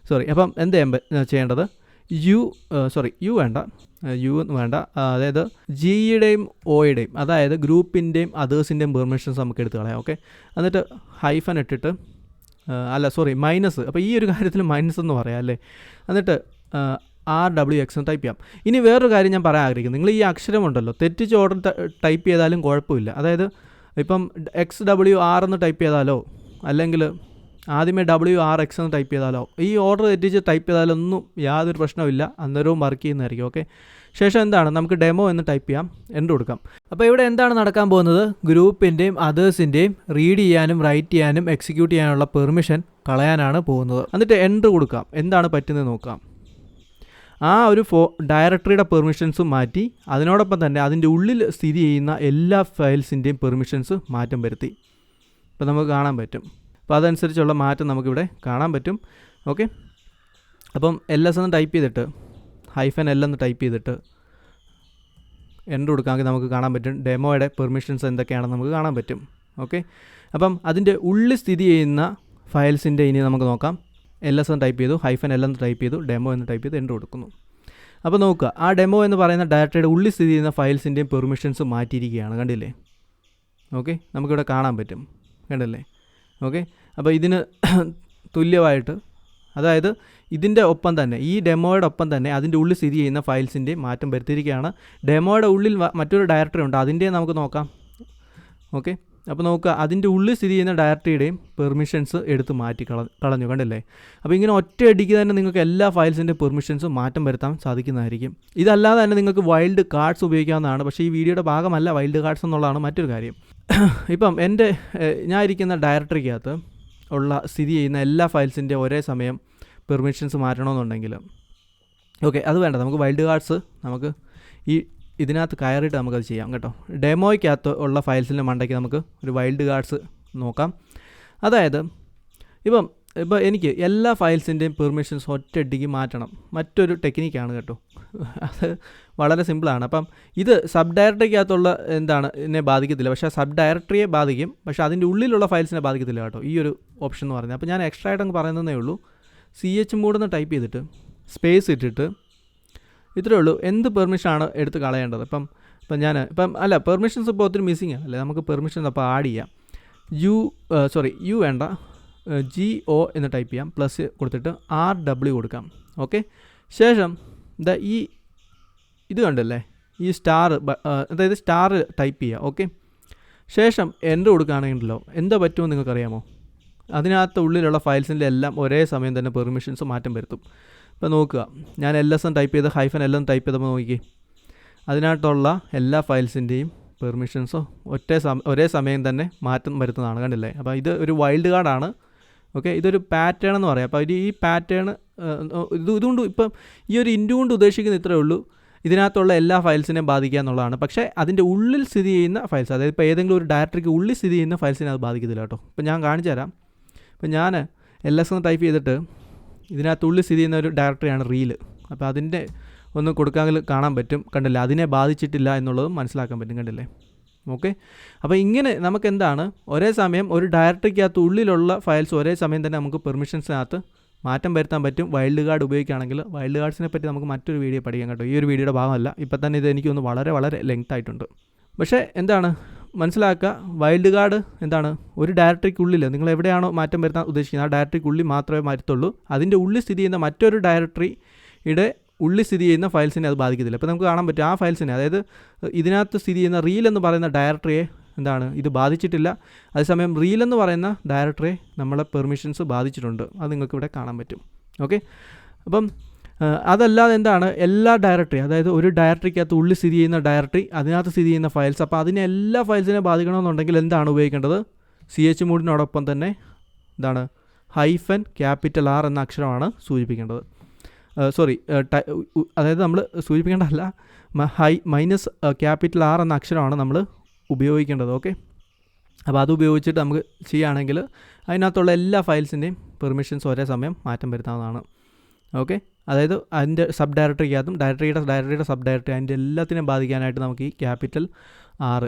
അപ്പം എന്ത് ചെയ്യേണ്ടത്, യു വേണ്ട, അതായത് Gയുടെയും Oയുടെയും, അതായത് ഗ്രൂപ്പിൻ്റെയും അതേഴ്സിൻ്റെയും പെർമിഷൻസ് നമുക്ക് എടുത്ത് കളയാം. ഓക്കെ, എന്നിട്ട് ഹൈഫൻ ഇട്ടിട്ട് മൈനസ്, അപ്പോൾ ഈ ഒരു കാര്യത്തിൽ മൈനസ് എന്ന് പറയാം അല്ലേ. എന്നിട്ട് RWX എന്ന് ടൈപ്പ് ചെയ്യാം. ഇനി വേറൊരു കാര്യം ഞാൻ പറയാൻ ആഗ്രഹിക്കുന്നു, നിങ്ങൾ ഈ അക്ഷരമുണ്ടല്ലോ തെറ്റിച്ച് ഓർഡർ ടൈപ്പ് ചെയ്താലും കുഴപ്പമില്ല. അതായത് ഇപ്പം XWR എന്ന് ടൈപ്പ് ചെയ്താലോ, അല്ലെങ്കിൽ ആദ്യമേ WRX എന്ന് ടൈപ്പ് ചെയ്താലോ, ഈ ഓർഡർ തെറ്റിച്ച് ടൈപ്പ് ചെയ്താലൊന്നും യാതൊരു പ്രശ്നമില്ല, അന്നേരവും വർക്ക് ചെയ്യുന്നതായിരിക്കും. ഓക്കെ, ശേഷം എന്താണ് നമുക്ക് ഡെമോ എന്ന് ടൈപ്പ് ചെയ്യാം, എൻ്റർ കൊടുക്കാം. അപ്പോൾ ഇവിടെ എന്താണ് നടക്കാൻ പോകുന്നത്, ഗ്രൂപ്പിൻ്റെയും അതേഴ്സിൻ്റെയും റീഡ് ചെയ്യാനും റൈറ്റ് ചെയ്യാനും എക്സിക്യൂട്ട് ചെയ്യാനുള്ള പെർമിഷൻ കളയാനാണ് പോകുന്നത്. എന്നിട്ട് എൻ്റർ കൊടുക്കാം, എന്താണ് പറ്റുന്നത് നോക്കാം. ആ ഒരു ഡയറക്ടറിയുടെ പെർമിഷൻസും മാറ്റി, അതിനോടൊപ്പം തന്നെ അതിൻ്റെ ഉള്ളിൽ സ്ഥിതി ചെയ്യുന്ന എല്ലാ ഫയൽസിൻ്റെയും പെർമിഷൻസ് മാറ്റം വരുത്തി. ഇപ്പോൾ നമുക്ക് കാണാൻ പറ്റും. അപ്പോൾ അതനുസരിച്ചുള്ള മാറ്റം നമുക്കിവിടെ കാണാൻ പറ്റും. ഓക്കെ, അപ്പം LS എന്ന് ടൈപ്പ് ചെയ്തിട്ട് -L എന്ന് ടൈപ്പ് ചെയ്തിട്ട് എൻ്റർ കൊടുക്കാമെങ്കിൽ നമുക്ക് കാണാൻ പറ്റും ഡെമോയുടെ പെർമിഷൻസ് എന്തൊക്കെയാണെന്ന് നമുക്ക് കാണാൻ പറ്റും. ഓക്കെ, അപ്പം അതിൻ്റെ ഉള്ളിൽ സ്ഥിതി ചെയ്യുന്ന ഫയൽസിൻ്റെ ഇനി നമുക്ക് നോക്കാം. LS എന്ന് ടൈപ്പ് ചെയ്തു, -L എന്ന് ടൈപ്പ് ചെയ്തു, ഡെമോ എന്ന് ടൈപ്പ് ചെയ്ത് എൻ്റർ കൊടുക്കുന്നു. അപ്പോൾ നോക്കുക, ആ ഡെമോ എന്ന് പറയുന്ന ഡയറക്ടറിയുടെ ഉള്ളിൽ സ്ഥിതി ചെയ്യുന്ന ഫയൽസിൻ്റെയും പെർമിഷൻസ് മാറ്റിയിരിക്കുകയാണ്, കണ്ടില്ലേ? ഓക്കെ, നമുക്കിവിടെ കാണാൻ പറ്റും, കണ്ടല്ലേ? ഓക്കെ, അപ്പോൾ ഇതിന് തുല്യമായിട്ട്, അതായത് ഇതിൻ്റെ ഒപ്പം തന്നെ, ഈ ഡെമോയുടെ ഒപ്പം തന്നെ അതിൻ്റെ ഉള്ളിൽ സ്ഥിതി ചെയ്യുന്ന ഫയൽസിൻ്റെ മാറ്റം വരുത്തിയിരിക്കുകയാണ്. ഡെമോയുടെ ഉള്ളിൽ മറ്റൊരു ഡയറക്ടറി ഉണ്ട്, അതിൻ്റെ നമുക്ക് നോക്കാം. ഓക്കെ, അപ്പോൾ നോക്കുക, അതിൻ്റെ ഉള്ളിൽ സ്ഥിതി ചെയ്യുന്ന ഡയറക്ടറിയുടെയും പെർമിഷൻസ് എടുത്ത് മാറ്റി കളഞ്ഞു, കണ്ടില്ലേ? അപ്പോൾ ഇങ്ങനെ ഒറ്റയടിക്ക് തന്നെ നിങ്ങൾക്ക് എല്ലാ ഫയൽസിൻ്റെ പെർമിഷൻസും മാറ്റം വരുത്താൻ സാധിക്കുന്നതായിരിക്കും. ഇതല്ലാതെ തന്നെ നിങ്ങൾക്ക് വൈൽഡ് കാർഡ്സ് ഉപയോഗിക്കാവുന്നതാണ്. പക്ഷേ ഈ വീഡിയോയുടെ ഭാഗമല്ല വൈൽഡ് കാർഡ്സ് എന്നുള്ളതാണ് മറ്റൊരു കാര്യം. ഇപ്പം ഞാൻ ഇരിക്കുന്ന ഡയറക്ടറിക്കകത്ത് ഉള്ള സ്ഥിതി ചെയ്യുന്ന എല്ലാ ഫയൽസിൻ്റെ ഒരേ സമയം പെർമിഷൻസ് മാറ്റണമെന്നുണ്ടെങ്കിൽ, ഓക്കെ, അത് വേണ്ട, നമുക്ക് വൈൽഡ് കാർഡ്സ് നമുക്ക് ഇതിനകത്ത് കയറിയിട്ട് നമുക്കത് ചെയ്യാം കേട്ടോ. ഡെമോയ്ക്കകത്ത് ഉള്ള ഫയൽസിൻ്റെ മണ്ടയ്ക്ക് നമുക്ക് ഒരു വൈൽഡ് കാർഡ്സ് നോക്കാം. അതായത് ഇപ്പം എനിക്ക് എല്ലാ ഫയൽസിൻ്റെയും പെർമിഷൻസ് ഒറ്റയടിക്ക് മാറ്റണം, മറ്റൊരു ടെക്നിക്കാണ് കേട്ടോ. അത് വളരെ സിമ്പിളാണ്. അപ്പം ഇത് സബ് ഡയറക്ടറിക്കകത്തുള്ള എന്നെ ബാധിക്കത്തില്ല, പക്ഷേ സബ് ഡയറക്ടറിയെ ബാധിക്കും, പക്ഷേ അതിൻ്റെ ഉള്ളിലുള്ള ഫയൽസിനെ ബാധിക്കത്തില്ല കേട്ടോ, ഈ ഒരു ഓപ്ഷൻ എന്ന് പറയുന്നത്. അപ്പോൾ ഞാൻ എക്സ്ട്രാ ആയിട്ട് അങ്ങ് പറയുന്നതേ ഉള്ളൂ. chmod എന്ന് ടൈപ്പ് ചെയ്തിട്ട് സ്പേസ് ഇട്ടിട്ട് ഇത്രയേ ഉള്ളൂ എന്ത് പെർമിഷനാണ് എടുത്ത് കളയേണ്ടത്. ഇപ്പം പെർമിഷൻസ് ഇപ്പോൾ ഒത്തിരി മിസ്സിങ് അല്ലേ, നമുക്ക് പെർമിഷൻസ് അപ്പോൾ ആഡ് ചെയ്യാം. യു വേണ്ട, GO എന്ന് ടൈപ്പ് ചെയ്യാം, പ്ലസ് കൊടുത്തിട്ട് RW കൊടുക്കാം. ഓക്കെ, ശേഷം ഇത് കണ്ടല്ലേ, ഈ അതായത് സ്റ്റാർ ടൈപ്പ് ചെയ്യുക. ഓക്കെ, ശേഷം എൻ്റർ കൊടുക്കുകയാണെങ്കിലോ എന്താ പറ്റുമോ നിങ്ങൾക്കറിയാമോ? അതിനകത്ത് ഉള്ളിലുള്ള ഫയൽസിൻ്റെ എല്ലാം ഒരേ സമയം തന്നെ പെർമിഷൻസ് മാറ്റം വരുത്തും. ഇപ്പോൾ നോക്കുക, ഞാൻ LS ടൈപ്പ് ചെയ്ത് -LN ടൈപ്പ് ചെയ്തപ്പോൾ നോക്കി, അതിനകത്തുള്ള എല്ലാ ഫയൽസിൻ്റെയും പെർമിഷൻസോ ഒരേ സമയം തന്നെ മാറ്റം വരുത്തുന്നതാണ്. കണ്ടില്ലേ? അപ്പോൾ ഇത് ഒരു വൈൽഡ് കാർഡാണ്. ഓക്കെ, ഇതൊരു പാറ്റേൺ എന്ന് പറയാം. അപ്പോൾ ഈ പാറ്റേൺ ഇതുകൊണ്ട് ഇപ്പം ഈ ഒരു ഇൻറ്റു കൊണ്ട് ഉദ്ദേശിക്കുന്ന ഇത്രയേ ഉള്ളൂ, ഇതിനകത്തുള്ള എല്ലാ ഫയൽസിനെയും ബാധിക്കുക എന്നുള്ളതാണ്. പക്ഷേ അതിൻ്റെ ഉള്ളിൽ സ്ഥിതി ചെയ്യുന്ന ഫയൽസ്, അതായത് ഇപ്പോൾ ഏതെങ്കിലും ഒരു ഡയറക്ടറിക്ക് ഉള്ളിൽ സ്ഥിതി ചെയ്യുന്ന ഫയൽസിനെ അത് ബാധിക്കത്തില്ല കേട്ടോ. ഇപ്പോൾ ഞാൻ കാണിച്ചു തരാം. ഇപ്പോൾ ഞാൻ LS എന്ന് ടൈപ്പ് ചെയ്തിട്ട് ഇതിനകത്തുള്ളിൽ സ്ഥിതി ചെയ്യുന്ന ഒരു ഡയറക്ടറിയാണ് റീൽ. അപ്പോൾ അതിൻ്റെ ഒന്ന് കൊടുക്കാമെങ്കിൽ കാണാൻ പറ്റും. കണ്ടില്ലേ? അതിനെ ബാധിച്ചിട്ടില്ല എന്നുള്ളതും മനസ്സിലാക്കാൻ പറ്റും. കണ്ടില്ലേ? ഓക്കെ, അപ്പോൾ ഇങ്ങനെ നമുക്ക് എന്താണ് ഒരേ സമയം ഒരു ഡയറക്ടറിക്കകത്ത് ഉള്ളിലുള്ള ഫയൽസ് ഒരേ സമയം തന്നെ നമുക്ക് പെർമിഷൻസിനകത്ത് മാറ്റം വരുത്താൻ പറ്റും. വൈൽഡ് കാർഡ് ഉപയോഗിക്കുകയാണെങ്കിൽ വൈൽഡ് കാർഡ്സിനെ പറ്റി നമുക്ക് മറ്റൊരു വീഡിയോ പഠിക്കാം കേട്ടോ. ഈ ഒരു വീഡിയോയുടെ ഭാഗമല്ല, ഇപ്പം തന്നെ ഇത് എനിക്കൊന്ന് വളരെ വളരെ ലെങ്ത് ആയിട്ടുണ്ട്. പക്ഷേ എന്താണ് മനസ്സിലാക്കുക, വൈൽഡ് കാർഡ് എന്താണ് ഒരു ഡയറക്ടറിക്കുള്ളിൽ നിങ്ങൾ എവിടെയാണോ മാറ്റം വരുത്താൻ ഉദ്ദേശിക്കുന്നത് ആ ഡയറക്ടറിക്കുള്ളിൽ മാത്രമേ മാറ്റത്തുള്ളൂ. അതിൻ്റെ ഉള്ളിൽ സ്ഥിതി ചെയ്യുന്ന മറ്റൊരു ഡയറക്ടറിയുടെ ഉള്ളിൽ സ്ഥിതി ചെയ്യുന്ന ഫയൽസിനെ അത് ബാധിക്കത്തില്ല. അപ്പോൾ നമുക്ക് കാണാൻ പറ്റും ആ ഫയൽസിനെ, അതായത് ഇതിനകത്ത് സ്ഥിതി ചെയ്യുന്ന റീൽ എന്ന് പറയുന്ന ഡയറക്ടറിയെ എന്താണ് ഇത് ബാധിച്ചിട്ടില്ല. അതേസമയം റീൽ എന്ന് പറയുന്ന ഡയറക്ടറിയെ നമ്മളെ പെർമിഷൻസ് ബാധിച്ചിട്ടുണ്ട്. അത് നിങ്ങൾക്ക് ഇവിടെ കാണാൻ പറ്റും. ഓക്കെ, അപ്പം അതല്ലാതെ എന്താണ് എല്ലാ ഡയറക്ടറി, അതായത് ഒരു ഡയറക്ടറിക്കകത്ത് ഉള്ളിൽ സ്ഥിതി ചെയ്യുന്ന ഡയറക്ടറി, അതിനകത്ത് സ്ഥിതി ചെയ്യുന്ന ഫയൽസ്, അപ്പോൾ അതിനെ എല്ലാ ഫയൽസിനെ ബാധിക്കണമെന്നുണ്ടെങ്കിൽ എന്താണ് ഉപയോഗിക്കേണ്ടത്? chmodനോടൊപ്പം തന്നെ എന്താണ് -R എന്ന അക്ഷരമാണ് സൂചിപ്പിക്കേണ്ടത്. അതായത് നമ്മൾ സൂചിപ്പിക്കേണ്ടതല്ല, -R എന്ന അക്ഷരമാണ് നമ്മൾ ഉപയോഗിക്കേണ്ടത്. ഓക്കെ, അപ്പോൾ അത് ഉപയോഗിച്ചിട്ട് നമുക്ക് ചെയ്യുകയാണെങ്കിൽ അതിനകത്തുള്ള എല്ലാ ഫയൽസിൻ്റെയും പെർമിഷൻസ് ഒരേ സമയം മാറ്റം വരുത്താവുന്നതാണ്. ഓക്കെ, അതായത് അതിൻ്റെ സബ് ഡയറക്ടറിക്കകത്തും ഡയറക്ടറിയുടെ സബ് ഡയറക്ടറി അതിൻ്റെ എല്ലാത്തിനെയും ബാധിക്കാനായിട്ട് നമുക്ക് ഈ -R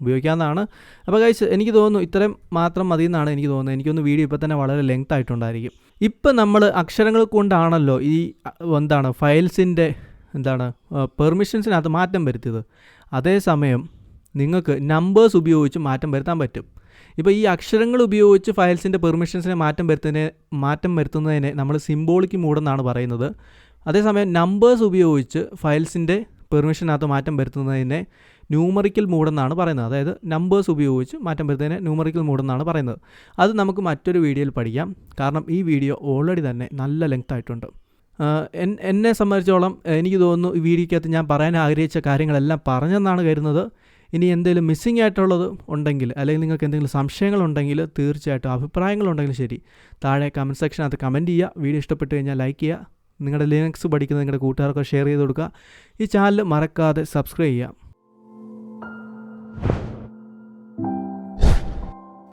ഉപയോഗിക്കാവുന്നതാണ്. അപ്പോൾ ഗൈസ്, എനിക്ക് തോന്നുന്നു ഇത്രയും മാത്രം മതി എന്നാണ് എനിക്ക് തോന്നുന്നത്. എനിക്കൊന്ന് വീഡിയോ ഇപ്പോൾ തന്നെ വളരെ ലെങ്ത് ആയിട്ടുണ്ടായിരിക്കും. ഇപ്പം നമ്മൾ അക്ഷരങ്ങൾ കൊണ്ടാണല്ലോ ഈ ഫയൽസിൻ്റെ പെർമിഷൻസിനകത്ത് മാറ്റം വരുത്തിയത്. അതേസമയം നിങ്ങൾക്ക് നമ്പേഴ്സ് ഉപയോഗിച്ച് മാറ്റം വരുത്താൻ പറ്റും. ഇപ്പോൾ ഈ അക്ഷരങ്ങൾ ഉപയോഗിച്ച് ഫയൽസിൻ്റെ പെർമിഷൻസിനെ മാറ്റം വരുത്തുന്നതിനെ നമ്മൾ സിംബോളിക് മോഡ് എന്നാണ് പറയുന്നത്. അതേസമയം നമ്പേഴ്സ് ഉപയോഗിച്ച് ഫയൽസിൻ്റെ പെർമിഷനകത്ത് മാറ്റം വരുത്തുന്നതിനെ ന്യൂമറിക്കൽ മോഡ് എന്നാണ് പറയുന്നത്. അതായത് നമ്പേഴ്സ് ഉപയോഗിച്ച് മാറ്റം വരുത്തുന്നതിനെ ന്യൂമറിക്കൽ മോഡ് എന്നാണ് പറയുന്നത്. അത് നമുക്ക് മറ്റൊരു വീഡിയോയിൽ പഠിക്കാം. കാരണം ഈ വീഡിയോ ഓൾറെഡി തന്നെ നല്ല ലെങ്ത് ആയിട്ടുണ്ട്. എന്നെ സംബന്ധിച്ചോളം എനിക്ക് തോന്നുന്നു ഈ വീഡിയോക്കകത്ത് ഞാൻ പറയാൻ ആഗ്രഹിച്ച കാര്യങ്ങളെല്ലാം പറഞ്ഞെന്നാണ് കരുതുന്നത്. ഇനി എന്തെങ്കിലും മിസ്സിംഗ് ആയിട്ടുള്ളത് ഉണ്ടെങ്കിൽ, അല്ലെങ്കിൽ നിങ്ങൾക്ക് എന്തെങ്കിലും സംശയങ്ങളുണ്ടെങ്കിൽ, തീർച്ചയായിട്ടും അഭിപ്രായങ്ങളുണ്ടെങ്കിൽ ശരി, താഴെ കമൻറ്റ് സെക്ഷനകത്ത് കമൻറ്റ് ചെയ്യുക. വീഡിയോ ഇഷ്ടപ്പെട്ട് കഴിഞ്ഞാൽ ലൈക്ക് ചെയ്യുക. നിങ്ങളുടെ ലിനക്സ് പഠിക്കുന്ന നിങ്ങളുടെ കൂട്ടുകാർക്ക് ഷെയർ ചെയ്ത് കൊടുക്കുക. ഈ ചാനൽ മറക്കാതെ സബ്സ്ക്രൈബ് ചെയ്യുക.